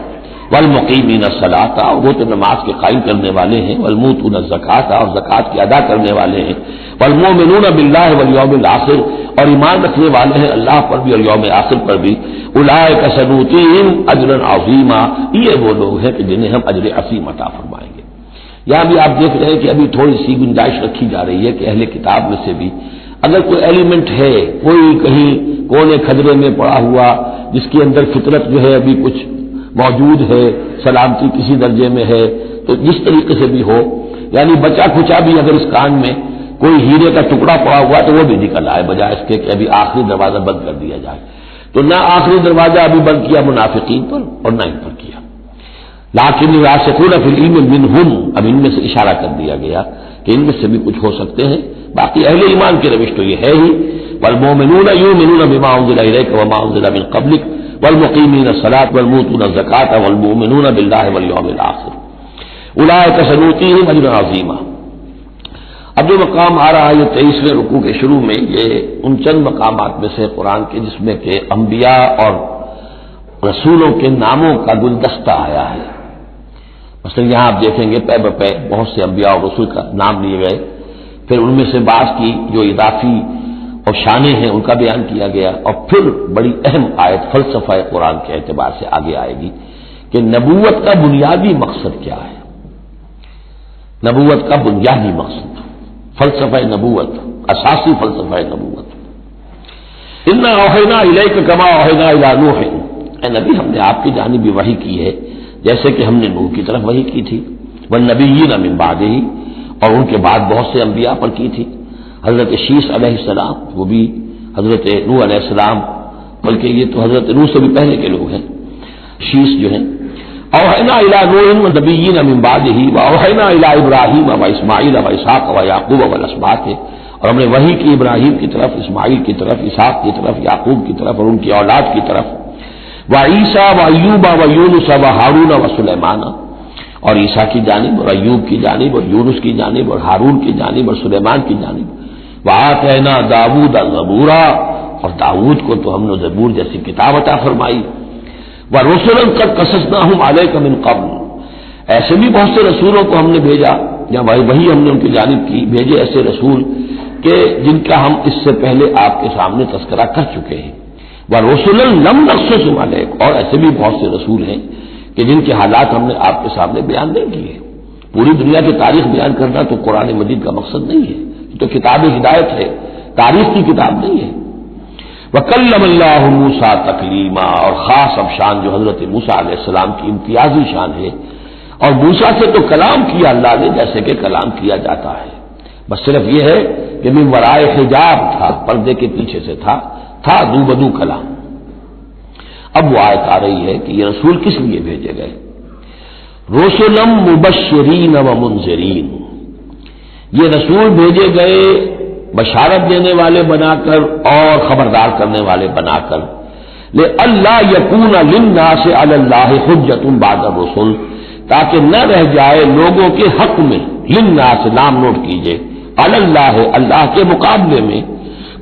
والمقیمین الصلاۃ، وہ تو نماز کے قائم کرنے والے ہیں. والموتون الزکاۃ، اور زکوٰۃ کی ادا کرنے والے ہیں. والمؤمنون باللہ والیوم الآخر، اور ایمان رکھنے والے ہیں اللہ پر بھی اور یوم آخر پر بھی. اولئک سنؤتیہم اجرا عظیما، یہ وہ لوگ ہیں کہ جنہیں ہم اجر عظیم عطا فرمائیں گے. یہاں بھی آپ دیکھ رہے ہیں کہ ابھی تھوڑی سی گنجائش رکھی جا رہی ہے کہ اہل کتاب میں سے بھی اگر کوئی ایلیمنٹ ہے، کوئی کہیں کونے کھدرے میں پڑا ہوا جس کے اندر فطرت جو ہے ابھی کچھ موجود ہے، سلامتی کسی درجے میں ہے، تو جس طریقے سے بھی ہو، یعنی بچا کھچا بھی اگر اس کان میں کوئی ہیرے کا ٹکڑا پڑا ہوا تو وہ بھی نکل آئے، بجائے اس کے کہ ابھی آخری دروازہ بند کر دیا جائے. تو نہ آخری دروازہ ابھی بند کیا منافقین پر اور نہ ان پر کیا. لیکن الراسخون فی العلم منہم، اب ان میں سے اشارہ کر دیا گیا کہ ان میں سے بھی کچھ ہو سکتے ہیں. باقی اہل ایمان کی روش تو یہ ہے ہی. والمؤمنون یؤمنون بما انزل الیک وما انزل من قبلک والمقیمین الصلاۃ والموتون الزکاۃ والمؤمنون باللہ والیوم الآخر اولئک سنؤتیہم اجرا عظیما. اب جو مقام آ رہا ہے یہ 23ویں رکوع کے شروع میں، یہ ان چند مقامات میں سے قرآن کے جس میں کہ انبیاء اور رسولوں کے ناموں کا گلدستہ آیا ہے. مثلا یہاں آپ دیکھیں گے پے بپے بہت سے انبیاء اور رسول کا نام لیے گئے، پھر ان میں سے بعض کی جو اضافی اور شانیں ہیں ان کا بیان کیا گیا، اور پھر بڑی اہم آیت فلسفہ قرآن کے اعتبار سے آگے آئے گی کہ نبوت کا بنیادی مقصد کیا ہے. نبوت کا بنیادی مقصد، فلسفہ نبوت، اساسی فلسفہ نبوت. انا اوحینا الیک کما اوحینا الی نوح، اے نبی ہم نے آپ کی جانب بھی وحی کی ہے جیسے کہ ہم نے نوح کی طرف وحی کی تھی. والنبیین من بعدہ، اور ان کے بعد بہت سے انبیاء پر کی تھی. حضرت شیس علیہ السلام وہ بھی حضرت نوح علیہ السلام، بلکہ یہ تو حضرت نوح سے بھی پہلے کے لوگ ہیں، شیس جو ہیں. اوحینا الی نوح والنبیین من بعدہ واوحینا الی ابراہیم واسماعیل واسحاق ویعقوب والاسباط، اور ہم نے وحی کی ابراہیم کی طرف، اسماعیل کی طرف، اسحاق کی طرف، یعقوب کی طرف اور ان کی اولاد کی طرف. وعیسیٰ وایوب ویونس وہارون وسلیمان، اور عیسیٰ کی جانب اور ایوب کی جانب اور یونس کی جانب اور ہارون کی جانب اور سلیمان کی جانب. وآتینا داؤد زبورا، اور داؤد کو تو ہم نے زبور جیسی کتاب عطا فرمائی. وَرُسُلًا قَدْ قَصَصْنَاهُمْ عَلَيْكَ مِنْ قَبْلُ، ایسے بھی بہت سے رسولوں کو ہم نے بھیجا یا وہی ہم نے ان کی جانب کی بھیجے ایسے رسول کہ جن کا ہم اس سے پہلے آپ کے سامنے تذکرہ کر چکے ہیں. وَرُسُلًا لَمْ نَقْصُصْهُمْ عَلَيْكَ، اور ایسے بھی بہت سے رسول ہیں کہ جن کے حالات ہم نے آپ کے سامنے بیان نہیں کیے. پوری دنیا کی تاریخ بیان کرنا تو قرآن مجید کا مقصد نہیں ہے، تو کتاب ہدایت ہے، تاریخ کی کتاب نہیں ہے. وَكَلَّمَ اللَّهُ مُوسَىٰ تَكْلِيمًا، اور خاص اب شان جو حضرت موسیٰ علیہ السلام کی امتیازی شان ہے، اور موسیٰ سے تو کلام کیا اللہ نے جیسے کہ کلام کیا جاتا ہے، بس صرف یہ ہے کہ من ورائے حجاب تھا، پردے کے پیچھے سے تھا دو بدو کلام. اب وہ آیت آ رہی ہے کہ یہ رسول کس لیے بھیجے گئے. رسلا مبشرین و منذرین، یہ رسول بھیجے گئے بشارت دینے والے بنا کر اور خبردار کرنے والے بنا کر. لئلا یکون للناس علی اللہ حجۃ بعد الرسل، تاکہ نہ رہ جائے لوگوں کے حق میں، للناس لام نوٹ کیجئے، علی اللہ اللہ کے مقابلے میں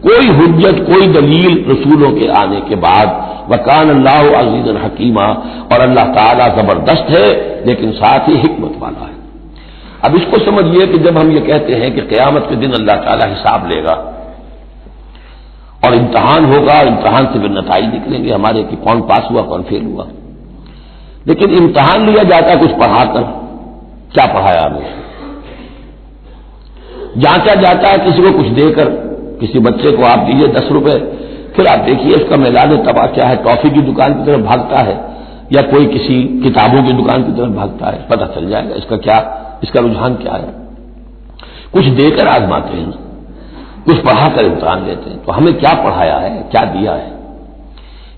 کوئی حجت کوئی دلیل رسولوں کے آنے کے بعد. وکان اللہ عزیزا حکیما، اور اللہ تعالیٰ زبردست ہے لیکن ساتھ ہی حکمت والا ہے. اب اس کو سمجھیے کہ جب ہم یہ کہتے ہیں کہ قیامت کے دن اللہ تعالیٰ حساب لے گا اور امتحان ہوگا، امتحان سے پھر نتائج نکلیں گے ہمارے کہ کون پاس ہوا کون فیل ہوا، لیکن امتحان لیا جاتا ہے کچھ پڑھا کر. کیا پڑھایا ہم نے؟ جانچا جاتا ہے کسی کو کچھ دے کر. کسی بچے کو آپ دیجیے 10 روپے، پھر آپ دیکھیے اس کا میدان تباہ کیا ہے، ٹافی کی دکان کی طرف بھاگتا ہے یا کوئی کسی کتابوں کی دکان کی طرف بھاگتا ہے، پتہ چل جائے گا اس کا رجحان کیا ہے. کچھ دے کر آزماتے ہیں، کچھ پڑھا کر امتحان لیتے ہیں. تو ہمیں کیا پڑھایا ہے، کیا دیا ہے؟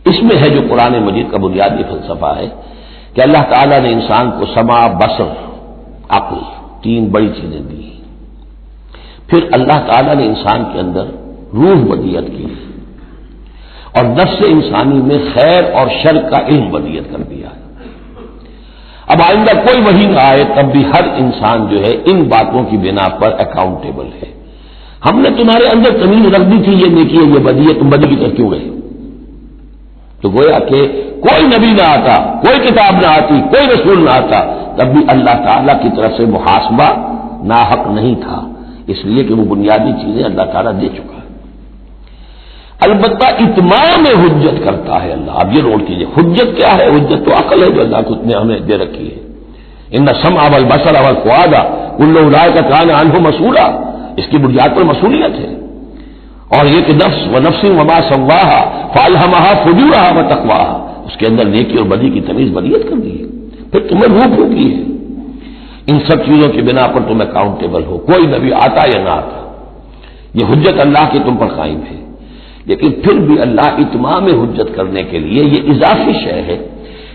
اس میں ہے جو قرآن مجید کا بنیادی فلسفہ ہے کہ اللہ تعالیٰ نے انسان کو سمع، بصر، عقل، 3 بڑی چیزیں دی. پھر اللہ تعالیٰ نے انسان کے اندر روح ودیت کی اور نفس انسانی میں خیر اور شر کا علم ودیت کر دیا ہے. اب آئندہ کوئی وحی نہ آئے تب بھی ہر انسان جو ہے ان باتوں کی بنا پر اکاؤنٹیبل ہے. ہم نے تمہارے اندر تمیز رکھ دی تھی یہ نیکی ہے یہ بدی ہے، تم بدی کی طرف کیوں گئے؟ تو گویا کہ کوئی نبی نہ آتا، کوئی کتاب نہ آتی، کوئی رسول نہ آتا، تب بھی اللہ تعالیٰ کی طرف سے محاسبہ ناحق نہیں تھا، اس لیے کہ وہ بنیادی چیزیں اللہ تعالیٰ دے چکا ہے. البتہ اتمام حجت کرتا ہے اللہ. اب یہ نوٹ کیجیے، حجت کیا ہے؟ حجت تو عقل ہے جو اللہ نے ہمیں دے رکھی ہے. ان السمع والبصر والفؤاد کل اولئک کان عنہ مسئولا، اس کی بنیاد پر مسئولیت ہے. اور یہ کہ نفس ونفس وما سواہا فالہمہا فجورہا وتقواہا، اس کے اندر نیکی اور بدی کی تمیز بدیت کر دی ہے. پھر تمہیں روح پھونکی ہے. ان سب چیزوں کی بنا پر تم اکاؤنٹیبل ہو، کوئی نبی آتا یا نہ آتا. یہ حجت اللہ کی تم پر قائم ہے. لیکن پھر بھی اللہ اتمام حجت کرنے کے لیے یہ اضافی شے ہے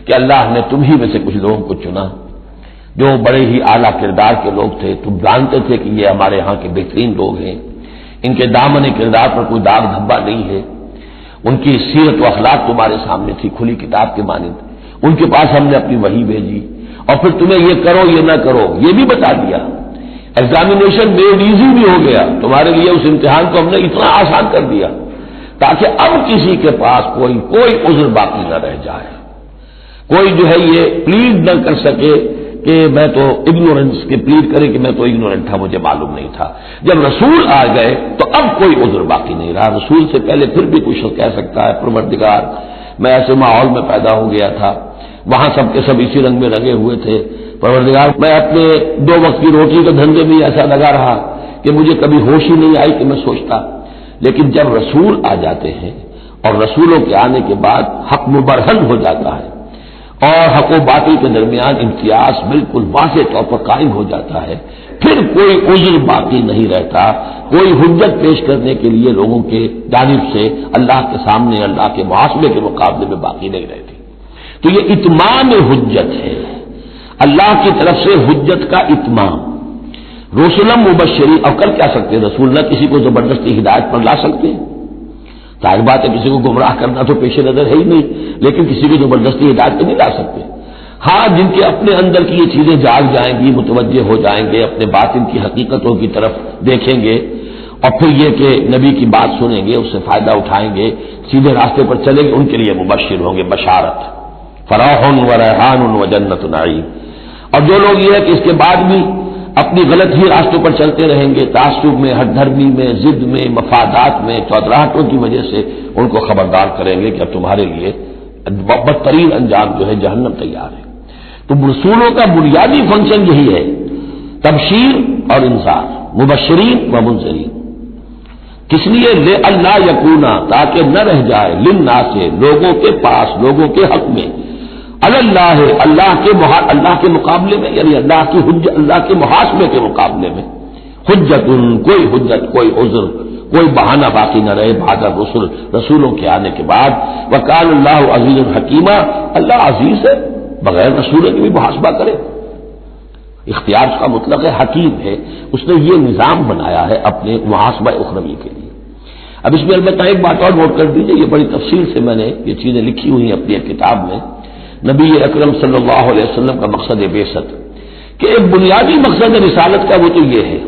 کہ اللہ نے تم ہی میں سے کچھ لوگوں کو چنا جو بڑے ہی اعلیٰ کردار کے لوگ تھے. تم جانتے تھے کہ یہ ہمارے ہاں کے بہترین لوگ ہیں، ان کے دامن کردار پر کوئی داغ دھبا نہیں ہے، ان کی سیرت و اخلاق تمہارے سامنے تھی کھلی کتاب کے مانند. ان کے پاس ہم نے اپنی وحی بھیجی اور پھر تمہیں یہ کرو یہ نہ کرو یہ بھی بتا دیا. ایگزامینیشن میڈ ایزی بھی ہو گیا تمہارے لیے. اس امتحان کو ہم نے اتنا آسان کر دیا تاکہ اب کسی کے پاس کوئی عذر باقی نہ رہ جائے. کوئی جو ہے یہ پلیڈ نہ کر سکے کہ میں تو اگنورنس کے پلیڈ کرے کہ میں تو اگنورنٹ تھا، مجھے معلوم نہیں تھا. جب رسول آ گئے تو اب کوئی عذر باقی نہیں رہا. رسول سے پہلے پھر بھی کچھ کہہ سکتا ہے پروردگار میں ایسے ماحول میں پیدا ہو گیا تھا، وہاں سب کے سب اسی رنگ میں لگے ہوئے تھے. پروردگار میں اپنے 2 وقت کی روٹی کے دھندے میں ایسا لگا رہا کہ مجھے کبھی ہوش ہی نہیں آئی کہ میں سوچتا. لیکن جب رسول آ جاتے ہیں اور رسولوں کے آنے کے بعد حق مبرہن ہو جاتا ہے اور حق و باطل کے درمیان امتیاز بالکل واضح طور پر قائم ہو جاتا ہے، پھر کوئی عذر باقی نہیں رہتا، کوئی حجت پیش کرنے کے لیے لوگوں کے جانب سے اللہ کے سامنے اللہ کے محاسبے کے مقابلے میں باقی نہیں رہتی. تو یہ اتمام حجت ہے، اللہ کی طرف سے حجت کا اتمام. رسلا مبشرین، اور کر کیا سکتے ہیں رسول؟ نہ کسی کو زبردستی ہدایت پر لا سکتے ہیں، ظاہر بات ہے کسی کو گمراہ کرنا تو پیش نظر ہے ہی نہیں، لیکن کسی کو زبردستی ہدایت پہ نہیں لا سکتے. ہاں جن کے اپنے اندر کی یہ چیزیں جاگ جائیں گی، متوجہ ہو جائیں گے، اپنے باطن کی حقیقتوں کی طرف دیکھیں گے اور پھر یہ کہ نبی کی بات سنیں گے، اس سے فائدہ اٹھائیں گے، سیدھے راستے پر چلیں گے، ان کے لیے مبشر ہوں گے، بشارت، فراح و ریحان و جنت نعیم۔ اور جو لوگ یہ ہے کہ اس کے بعد بھی اپنی غلط ہی راستوں پر چلتے رہیں گے، تعصب میں، ہٹ دھرمی میں، ضد میں، مفادات میں، چودراہٹوں کی وجہ سے، ان کو خبردار کریں گے کہ اب تمہارے لیے بدترین انجام جو ہے جہنم تیار ہے۔ تو رسولوں کا بنیادی فنکشن یہی ہے، تبشیر اور انذار، مبشرین و منذرین۔ کس لیے؟ لے اللہ یکونا، تاکہ نہ رہ جائے، للناس، لوگوں کے پاس، لوگوں کے حق میں، اللہ اللہ کے مقابلے میں، یعنی اللہ کے محاسبے کے مقابلے میں، حجت، کوئی حجت، کوئی عذر، کوئی بہانہ باقی نہ رہے بعد الرسل، رسولوں کے آنے کے بعد۔ وکان اللہ عزیز الحکیمہ، اللہ عزیز ہے، بغیر رسولوں کے بھی محاسبہ کرے۔ اختیار کا مطلق ہے، حکیم ہے، اس نے یہ نظام بنایا ہے اپنے محاسبہ اخروی کے لیے۔ اب اس میں البتہ ایک بات اور نوٹ کر دیجیے، یہ بڑی تفصیل سے میں نے یہ چیزیں لکھی ہوئی ہیں اپنی ایک کتاب میں، نبی اکرم صلی اللہ علیہ وسلم کا مقصد بعثت، کہ ایک بنیادی مقصد ہے رسالت کا، وہ تو یہ ہے،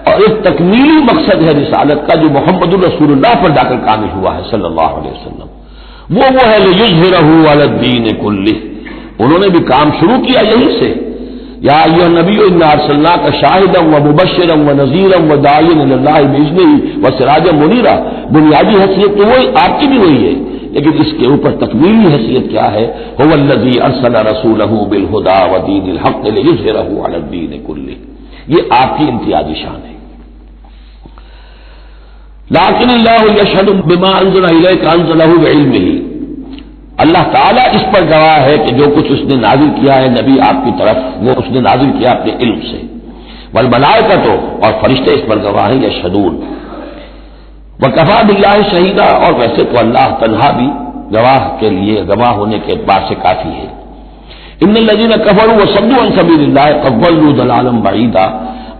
اور ایک تکمیلی مقصد ہے رسالت کا جو محمد الرسول اللہ پر جا کر کامل ہوا ہے صلی اللہ علیہ وسلم، وہ ہے لیظہرہ علی الدین کلہ۔ انہوں نے بھی کام شروع کیا یہیں سے، یا ایھا النبی انا ارسلناک شاہدا ومبشرا ونذیرا وداعیا الی اللہ باذنہ وسراجا منیرا۔ بنیادی حیثیت تو وہی آپ کی بھی وہی ہے، لیکن اس کے اوپر تکمیلی حیثیت کیا ہے؟ هو الذی ارسل رسولہ بالہدی ودین الحق لیظہرہ علی الدین کلہ۔ یہ آپ کی امتیازی شان ہے۔ لیکن اللہ یشہد بما انزل الیک انزلہ بعلمہ، اللہ تعالیٰ اس پر گواہ ہے کہ جو کچھ اس نے نازل کیا ہے نبی آپ کی طرف، وہ اس نے نازل کیا اپنے علم سے۔ والملائکۃ، اور فرشتے اس پر گواہ ہیں، یشہدون۔ وکفیٰ باللہ شہیدا، اور ویسے تو اللہ تنہا بھی گواہ کے لیے، گواہ ہونے کے اعتبار سے کافی ہے۔ ان الذین کفروا وصدوا عن سبیل اللہ قد ضلوا ضلالا بعیدا۔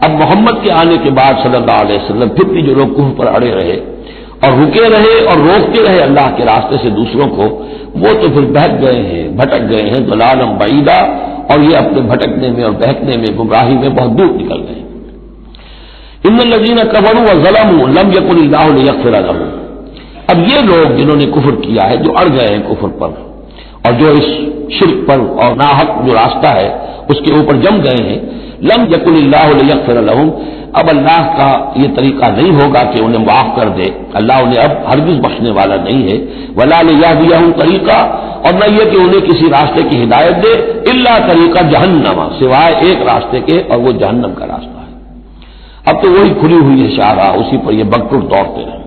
اب محمد کے آنے کے بعد صلی اللہ علیہ وسلم پھر بھی جو لوگ کفر پر اڑے رہے اور رکے رہے اور روکتے رہے اللہ کے راستے سے دوسروں کو، وہ تو پھر بہک گئے ہیں، بھٹک گئے ہیں، ضلالا بعیدا، اور یہ اپنے بھٹکنے میں اور بہکنے میں، گمراہی میں بہت دور نکل گئے۔ ان الذین کفروا وظلموا لم یکن اللہ لیغفر لهم۔ اب یہ لوگ جنہوں نے کفر کیا ہے، جو اڑ گئے ہیں کفر پر اور جو اس شرک پر اور ناحق جو راستہ ہے اس کے اوپر جم گئے ہیں، لم یکن اللہ لیغفر لهم، اب اللہ کا یہ طریقہ نہیں ہوگا کہ انہیں معاف کر دے، اللہ انہیں اب ہرگز بخشنے والا نہیں ہے۔ ولا لیہدیہم طریقہ، اور نہ یہ کہ انہیں کسی راستے کی ہدایت دے، الا طریقہ جہنم، سوائے ایک راستے کے، اور وہ جہنم کا راستہ ہے۔ اب تو وہی کھلی ہوئی ہے شاہراہ، اسی پر یہ بگٹر دوڑتے رہیں،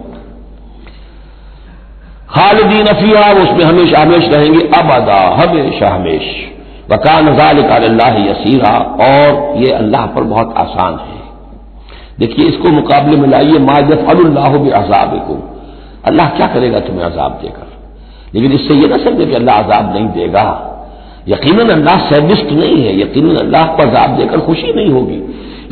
خالدین فیہا، اس میں ہمیشہ ہمیش رہیں گے، ابدا، ہمیشہ ہمیش۔ وکان ذلک علی اللہ یسیرا، اور یہ اللہ پر بہت آسان ہے۔ دیکھیے اس کو مقابلے میں لائیے، ما یفعل اللہ بعذابکم، اللہ کیا کرے گا تمہیں عذاب دے کر، لیکن اس سے یہ نہ سمجھے کہ اللہ عذاب نہیں دے گا، یقیناً اللہ سیڈسٹ نہیں ہے، یقیناً اللہ کو عذاب دے کر خوشی نہیں ہوگی،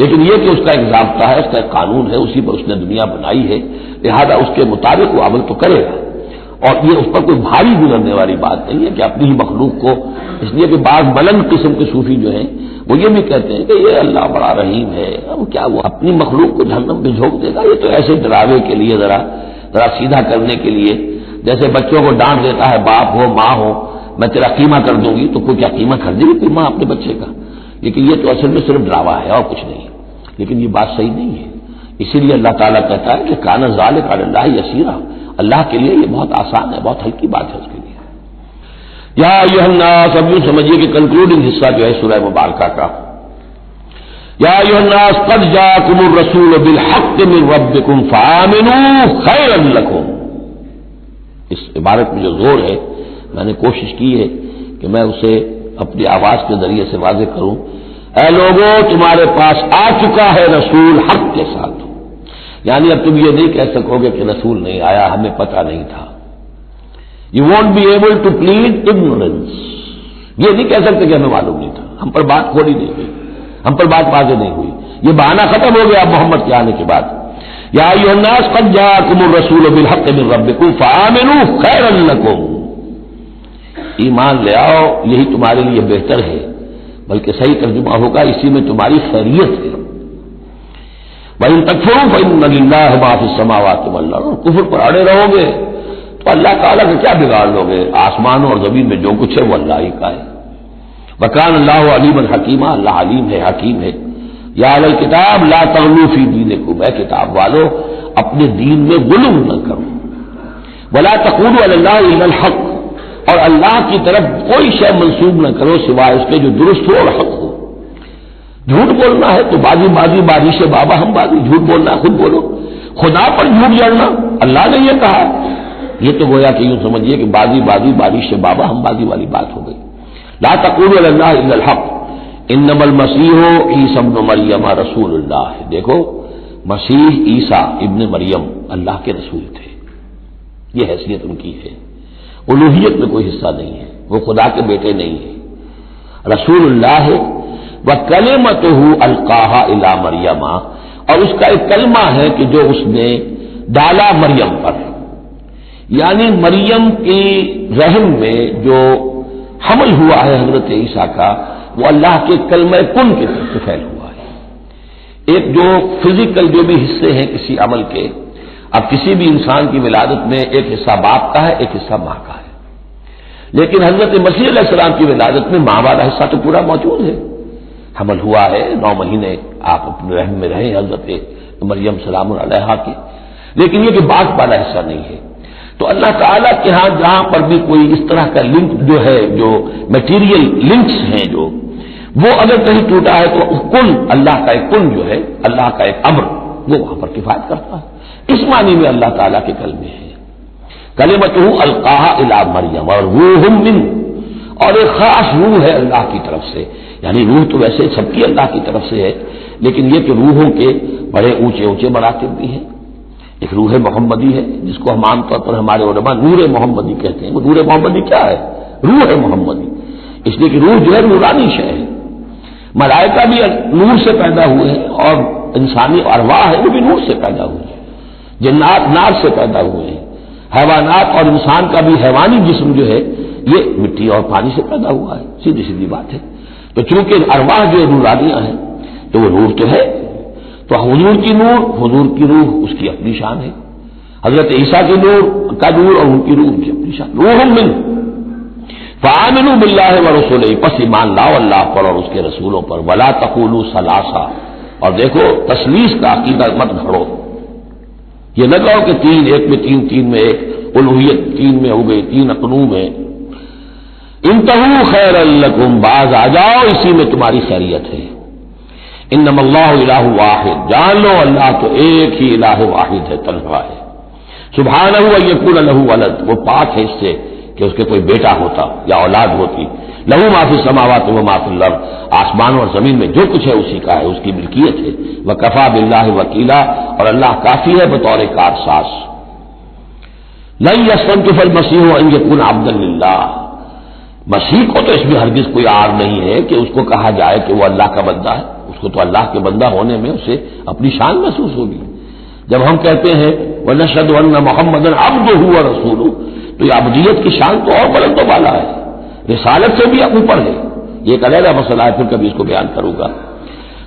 لیکن یہ کہ اس کا ایک ضابطہ ہے، اس کا ایک قانون ہے، اسی پر اس نے دنیا بنائی ہے، لہذا اس کے مطابق وہ عمل تو کرے گا، اور یہ اس پر کوئی بھاری گزرنے والی بات نہیں ہے کہ اپنی ہی مخلوق کو، اس لیے کہ بعض بلند قسم کے صوفی جو ہیں وہ یہ بھی کہتے ہیں کہ یہ اللہ بڑا رحیم ہے، اب کیا وہ اپنی مخلوق کو جہنم میں جھونک دے گا، یہ تو ایسے ڈراوے کے لیے، ذرا سیدھا کرنے کے لیے، جیسے بچوں کو ڈانٹ دیتا ہے باپ ہو ماں ہو، میں تیرا قیمہ کر دوں گی، تو کوئی کیا قیمہ کر دے گی کوئی ماں اپنے بچے کا؟ لیکن یہ تو اصل میں صرف ڈراوا ہے اور کچھ نہیں، لیکن یہ بات صحیح نہیں ہے۔ اسی لیے اللہ تعالیٰ کہتا ہے کہ کان ذالک علی اللہ یسیرا، اللہ کے لیے یہ بہت آسان ہے، بہت ہلکی بات ہے اس کے لیے۔ یا ایھا الناس، اب یوں سمجھیے کہ کنکلوڈنگ حصہ جو ہے سورہ مبارکہ کا، یا ایھا الناس قد جاءکم الرسول بالحق من ربکم فآمنوا خیرا لکم۔ اس عبارت میں جو زور ہے، میں نے کوشش کی ہے کہ میں اسے اپنی آواز کے ذریعے سے واضح کروں، اے لوگوں تمہارے پاس آ چکا ہے رسول حق کے ساتھ، یعنی اب تم یہ نہیں کہہ سکو گے کہ رسول نہیں آیا، ہمیں پتہ نہیں تھا۔ You won't be able to plead ignorance، یہ نہیں کہہ سکتے کہ ہمیں معلوم نہیں تھا، ہم پر بات کھولی نہیں ہوئی، ہم پر بات واضح نہیں ہوئی، یہ بہانہ ختم ہو گیا اب محمد کے آنے کے بعد۔ یا ایھا الناس قد جاءکم الرسول بالحق من ربکم فآمنوا خیرا لکم، ایمان لے آؤ یہی تمہارے لیے بہتر ہے، بلکہ صحیح ترجمہ ہوگا اسی میں تمہاری خیریت ہے۔ وَإِن تَكْفُرُوا فَإِنَّ لِلَّهِ مَا فِي السَّمَاوَاتِ وَالْأَرْضِ، کفر پر اڑے رہو گے تو اللہ تعالیٰ کا کیا بگاڑ لو گے؟ آسمانوں اور زمین میں جو کچھ ہے وہ اللہ ہی کا ہے۔ وَكَانَ اللَّهُ عَلِيمًا حَكِيمًا، اللہ علیم ہے، حکیم ہے۔ یا اہل الکتاب لا تغلوا فی دینکم، اے کتاب والو اپنے دین میں غلو نہ کرو۔ ولا تقولوا علی اللہ الا الحق، اور اللہ کی طرف کوئی شے منسوب نہ کرو سوائے اس کے جو درست ہو اور حق ہو۔ جھوٹ بولنا ہے تو بازی بابا ہم بازی، جھوٹ بولنا ہے خود بولو۔ خدا پر جھوٹ جڑنا اللہ نے یہ کہا، یہ تو گویا کہ یوں سمجھیے کہ بازی بابا ہم بازی والی بات ہو گئی۔ لا تقولوا علی اللہ الا الحق انما المسیح عیسی ابن مریم رسول اللہ، دیکھو مسیح عیسیٰ ابن مریم اللہ کے رسول تھے، یہ حیثیت ان کی ہے، الوہیت میں کوئی حصہ نہیں ہے، وہ خدا کے بیٹے نہیں ہیں، رسول اللہ ہے۔ وَكَلِمَتُهُ أَلْقَاهَا إِلَىٰ مَرْيَمَ، اور اس کا ایک کلمہ ہے کہ جو اس نے ڈالا مریم پر، یعنی مریم کی رحم میں جو حمل ہوا ہے حضرت عیسیٰ کا، وہ اللہ کے کلمہ کن کی طرف سے پھیل ہوا ہے۔ ایک جو فزیکل جو بھی حصے ہیں کسی عمل کے، اب کسی بھی انسان کی ولادت میں ایک حصہ باپ کا ہے، ایک حصہ ماں کا ہے، لیکن حضرت مسیح علیہ السلام کی ولادت میں ماں والا حصہ تو پورا موجود ہے، حمل ہوا ہے، 9 مہینے آپ اپنے رحم میں رہے حضرت مریم سلام علیہا کے، لیکن یہ کہ باپ والا حصہ نہیں ہے۔ تو اللہ تعالیٰ کے ہاں جہاں پر بھی کوئی اس طرح کا لنک جو ہے، جو میٹیریل لنکس ہیں جو، وہ اگر کہیں ٹوٹا ہے تو کن، اللہ کا ایک کن جو ہے، اللہ کا ایک امر، وہ وہاں پر کفایت کرتا ہے۔ اس معنی میں اللہ تعالیٰ کے کلمے ہیں، کلمتہ القاہا الی مریم اور روح من، اور ایک خاص روح ہے اللہ کی طرف سے، یعنی روح تو ویسے سب کی اللہ کی طرف سے ہے، لیکن یہ کہ روحوں کے بڑے اونچے مراتب بھی ہیں۔ ایک روح محمدی ہے جس کو ہم عام طور پر ہمارے علماء نور محمدی کہتے ہیں۔ وہ نور محمدی کیا ہے؟ روح محمدی، اس لیے کہ روح جو ہے نورانی شے ہے۔ ملائکہ بھی نور سے پیدا ہوئے ہیں، اور انسانی ارواح ہے وہ بھی نور سے پیدا ہوئے ہیں، جنات نار سے پیدا ہوئے ہیں، حیوانات اور انسان کا بھی حیوانی جسم جو ہے یہ مٹی اور پانی سے پیدا ہوا ہے، سیدھی بات ہے۔ تو چونکہ ارواح جو نورانیاں ہیں تو وہ نور تو ہے، تو حضور کی نور، حضور کی روح اس کی اپنی شان ہے، حضرت عیسیٰ کی نور کا نور اور ان کی روح کی اپنی شان۔ روح من فآمنوا باللہ ورسولہ، پس ایمان لاؤ اللہ پر اور اس کے رسولوں پر، ولا تقولوا ثلاثہ، اور دیکھو تثلیث کا عقیدہ مت گھڑو، یہ نہ کہو کہ تین، ایک میں تین، تین میں ایک، الوہیت تین میں ہو گئی، تین اقنوم ہے۔ انتہوا خیرا لکم، باز آ جاؤ، اسی میں تمہاری خیریت ہے۔ انما اللہ الہ واحد، جان لو اللہ تو ایک ہی الہ واحد ہے، تنہا ہے۔ سبحانہ ان یکون لہ ولد، وہ پاک ہے اس سے کہ اس کے کوئی بیٹا ہوتا یا اولاد ہوتی۔ لہو ما فی السماوات و ما فی الارض، آسمانوں اور زمین میں جو کچھ ہے اسی کا ہے، اس کی ملکیت ہے۔ وکفی باللہ وکیلا، اور اللہ کافی ہے بطور کارساز۔ لن یستنکف المسیح ان یکون عبدا للہ، مسیح کو تو اس میں ہرگز کوئی عار نہیں ہے کہ اس کو کہا جائے کہ وہ اللہ کا بندہ ہے، اس کو تو اللہ کے بندہ ہونے میں اسے اپنی شان محسوس ہوگی۔ جب ہم کہتے ہیں وَنَشْهَدُ أَنَّ مُحَمَّدًا عَبْدُهُ وَرَسُولُهُ، تو یہ عبدیت کی شان تو اور بلند و بالا ہے، رسالت سے بھی اوپر ہے، یہ ایک علیحدہ مسئلہ ہے، پھر کبھی اس کو بیان کروں گا۔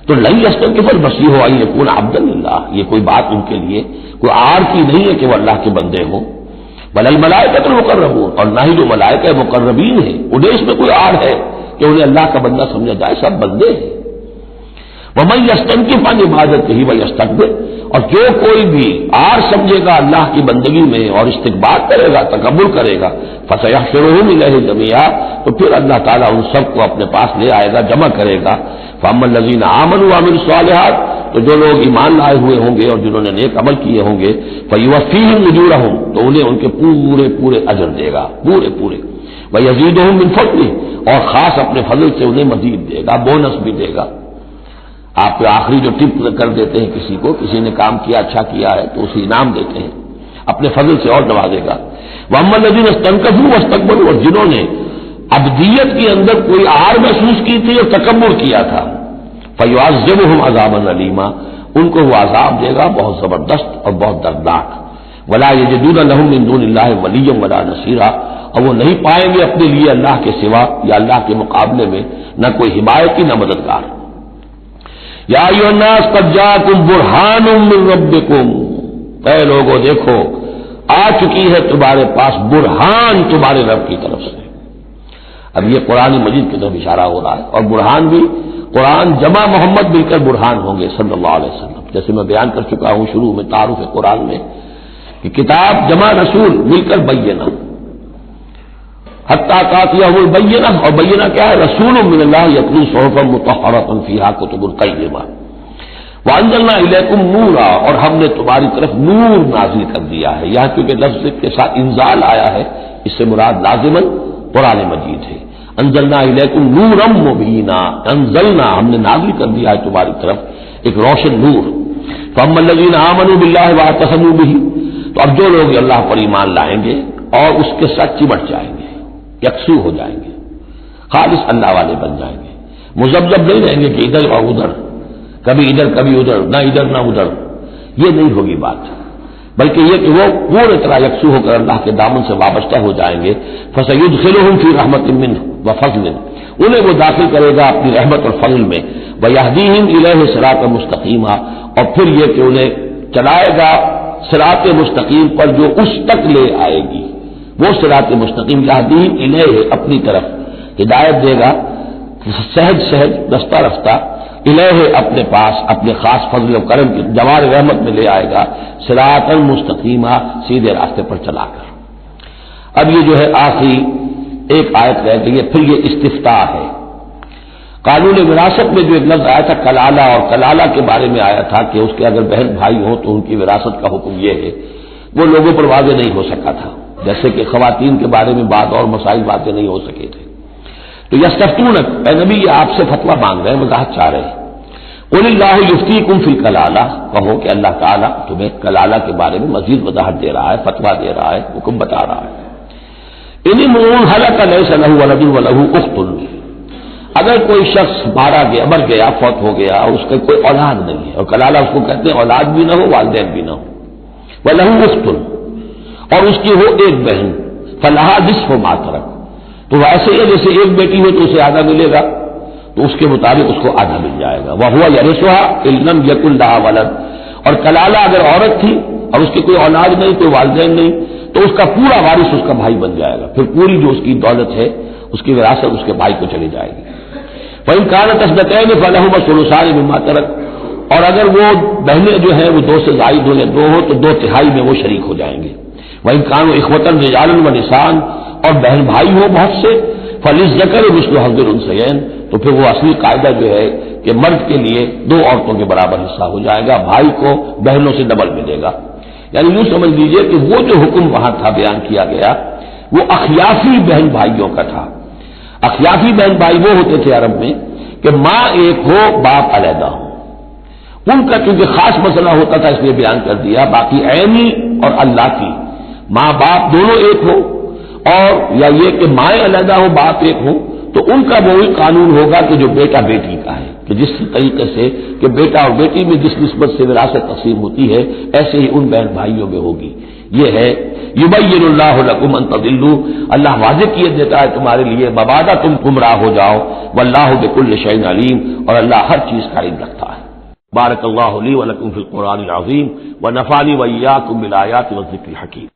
تو لن یستنکف المسیح ان یکون عبدا للہ، یہ کوئی بات ان کے لیے کوئی عار کی نہیں ہے کہ وہ اللہ کے بندے ہوں۔ بل الملائکۃ المقربون، اور نہ ہی جو ملائکہ مقربین ہیں انہیں اس میں کوئی عار ہے کہ انہیں اللہ کا بندہ سمجھا جائے، سب بندے ہیں۔ وَمَن يَسْتَنكِفْ عَنْ عِبَادَتِهِ وَيَسْتَكْبِرْ، اور جو کوئی بھی عار سمجھے گا اللہ کی بندگی میں اور استکبار کرے گا، تکبر کرے گا، فَسَيَحْشُرُهُمْ إِلَيْهِ جَمِيعًا، تو پھر اللہ تعالیٰ ان سب کو اپنے پاس لے آئے گا، جمع کرے گا۔ فَأَمَّا الَّذِينَ آمَنُوا وَعَمِلُوا الصَّالِحَاتِ، تو جو لوگ ایمان لائے ہوئے ہوں گے اور جنہوں نے نیک عمل کیے ہوں گے، فَيُوَفِّيهِمْ أُجُورَهُمْ، تو انہیں ان کے پورے اجر دے گا، پورے۔ وَيَزِيدُهُمْ مِنْ فَضْلِهِ، اور خاص اپنے فضل سے انہیں مزید دے گا، بونس بھی دے گا۔ آپ آخری جو ٹپ کر دیتے ہیں کسی کو، کسی نے کام کیا اچھا کیا ہے تو اسے انعام دیتے ہیں، اپنے فضل سے اور نوازے گا۔ وَأَمَّا الَّذِينَ اسْتَنكَفُوا وَاسْتَكْبَرُوا، اور جنہوں نے عبدیت کے اندر کوئی عار محسوس کی تھی اور تکبر کیا تھا، فَيُعَذِّبُهُمْ عَذَابًا أَلِيمًا، ان کو وہ عذاب دے گا بہت زبردست اور بہت دردناک۔ وَلَا يَجِدُونَ لَهُم مِّن دُونِ اللَّهِ وَلِيًّا وَلَا نَصِيرًا، اور وہ نہیں پائیں گے اپنے لیے اللہ کے سوا یا اللہ کے مقابلے میں نہ کوئی حمایتی نہ مددگار۔ یا ایھا الناس قد جاءکم برہان من ربکم، اے لوگوں دیکھو آ چکی ہے تمہارے پاس برہان تمہارے رب کی طرف سے۔ اب یہ قرآن مجید کی طرف اشارہ ہو رہا ہے، اور برہان بھی قرآن جمع محمد مل کر برہان ہوں گے صلی اللہ علیہ وسلم، جیسے میں بیان کر چکا ہوں شروع میں تعارف قرآن میں کہ کتاب جمع رسول مل کر بینہ، حتیٰ کاتیہ البینہ، اور بینہ کیا ہے؟ رسول من اللہ یتلو صحفا مطہرۃ فیہا کتب قیمہ، وانزلنا الیکم نورا، اور ہم نے تمہاری طرف نور نازل کر دیا ہے۔ یہاں کیونکہ لفظ کے ساتھ انزال آیا ہے، اس سے مراد لازماً قرآن مجید ہے۔ انزلنا الیکم نورا مبینا، انزلنا ہم نے نازل کر دیا ہے تمہاری طرف ایک روشن نور۔ فاما الذین آمنوا باللہ واعتصموا بہ، تو اب جو لوگ اللہ پر ایمان لائیں گے اور اس کے ساتھ چمٹ جائیں گے، یکسو ہو جائیں گے، خالص اللہ والے بن جائیں گے، مذبذب نہیں رہیں گے کہ ادھر اور ادھر، کبھی ادھر کبھی ادھر، نہ ادھر نہ ادھر، یہ نہیں ہوگی بات، بلکہ یہ کہ وہ پورے طرح یکسو ہو کر اللہ کے دامن سے وابستہ ہو جائیں گے۔ فَسَيُدْخِلُهُمْ فِي رَحْمَةٍ مِّنْهُ وَفَضْلٍ، انہیں وہ داخل کرے گا اپنی رحمت اور فضل میں، وَيَهْدِيهِمْ إِلَيْهِ صِرَاطًا مُسْتَقِيمًا، اور پھر یہ کہ انہیں چلائے گا صراط مستقیم پر جو اس تک لے آئے گی، وہ صراط مستقیم یہدیہم الیہ اپنی طرف ہدایت دے گا، سہج سہج رفتہ رفتہ، الیہ اپنے پاس اپنے خاص فضل و کرم کی جوار رحمت میں لے آئے گا، صراط مستقیمہ سیدھے راستے پر چلا کر۔ اب یہ جو ہے آخری ایک آیت رہ گئی ہے، پھر یہ استفتاء ہے۔ قانون وراثت میں جو ایک لفظ آیا تھا کلالہ، اور کلالہ کے بارے میں آیا تھا کہ اس کے اگر بہن بھائی ہوں تو ان کی وراثت کا حکم یہ ہے، وہ لوگوں پر واضح نہیں ہو سکا تھا، جیسے کہ خواتین کے بارے میں بات اور مسائل واضح نہیں ہو سکے تھے۔ تو یستفتونک، اے نبی یہ آپ سے فتویٰ مانگ رہے ہیں، وضاحت چاہ رہے ہیں۔ قل اللہ یفتیکم فی الکلالہ، کہو کہ اللہ تعالیٰ تمہیں کلالہ کے بارے میں مزید وضاحت دے رہا ہے، فتویٰ دے رہا ہے، حکم بتا رہا ہے۔ ان امرؤ ہلک لیس لہ ولد ولہ اخت، اگر کوئی شخص مر گیا، فوت ہو گیا اور اس کا کوئی اولاد نہیں ہے، اور کلالہ اس کو کہتے ہیں اولاد بھی نہ ہو والدین بھی نہ ہو، ولہ اخت، اور اس کی ہو ایک بہن، فلہا نصف ما ترک، تو ایسے ہی جیسے ایک بیٹی ہو تو اسے آدھا ملے گا، تو اس کے مطابق اس کو آدھا مل جائے گا۔ وہو یرثھا ان لم یکن لھا ولد، اور کلالہ اگر عورت تھی اور اس کی کوئی اولاد نہیں، کوئی والدین نہیں، تو اس کا پورا وارث اس کا بھائی بن جائے گا، پھر پوری جو اس کی دولت ہے اس کی وراثت اس کے بھائی کو چلی جائے گی۔ فإن كانت اثنتين فلهما الثلثان مما ترك، اور اگر وہ بہنیں جو ہیں وہ دو سے زائد ہو یا دو ہو تو 2/3 میں وہ شریک ہو جائیں گے۔ وإن كانوا إخوة رجالا ونساء، اور بہن بھائی ہو بہت سے، فللذكر مثل حظ الأنثيين، تو پھر وہ اصلی قاعدہ جو ہے کہ مرد کے لیے 2 عورتوں کے برابر حصہ ہو جائے گا، بھائی کو بہنوں سے ڈبل ملے گا۔ یعنی یوں سمجھ لیجئے کہ وہ جو حکم وہاں تھا بیان کیا گیا وہ اخیافی بہن بھائیوں کا تھا۔ اخیافی بہن بھائی وہ ہوتے تھے عرب میں کہ ماں ایک ہو باپ علیحدہ ہو، ان کا کیونکہ خاص مسئلہ ہوتا تھا اس لیے بیان کر دیا۔ باقی عینی اور اللہ کی، ماں باپ دونوں ایک ہو، اور یا یہ کہ مائیں علیحدہ ہو باپ ایک ہو، تو ان کا وہی قانون ہوگا کہ جو بیٹا بیٹی کا ہے، کہ جس طریقے سے کہ بیٹا اور بیٹی میں جس نسبت سے وراثت تقسیم ہوتی ہے ایسے ہی ان بہن بھائیوں میں ہوگی۔ یہ ہے یبین اللہ لکم ان تضلوا، اللہ واضح کیے دیتا ہے تمہارے لیے مبادا تم گمراہ ہو جاؤ، واللہ بکل شیء علیم، اور اللہ ہر چیز کا علم رکھتا ہے۔ بارک اللہ لی ولکم فی القرآن العظیم ونفعنی وإیاکم بالآیات والذکر الحکیم۔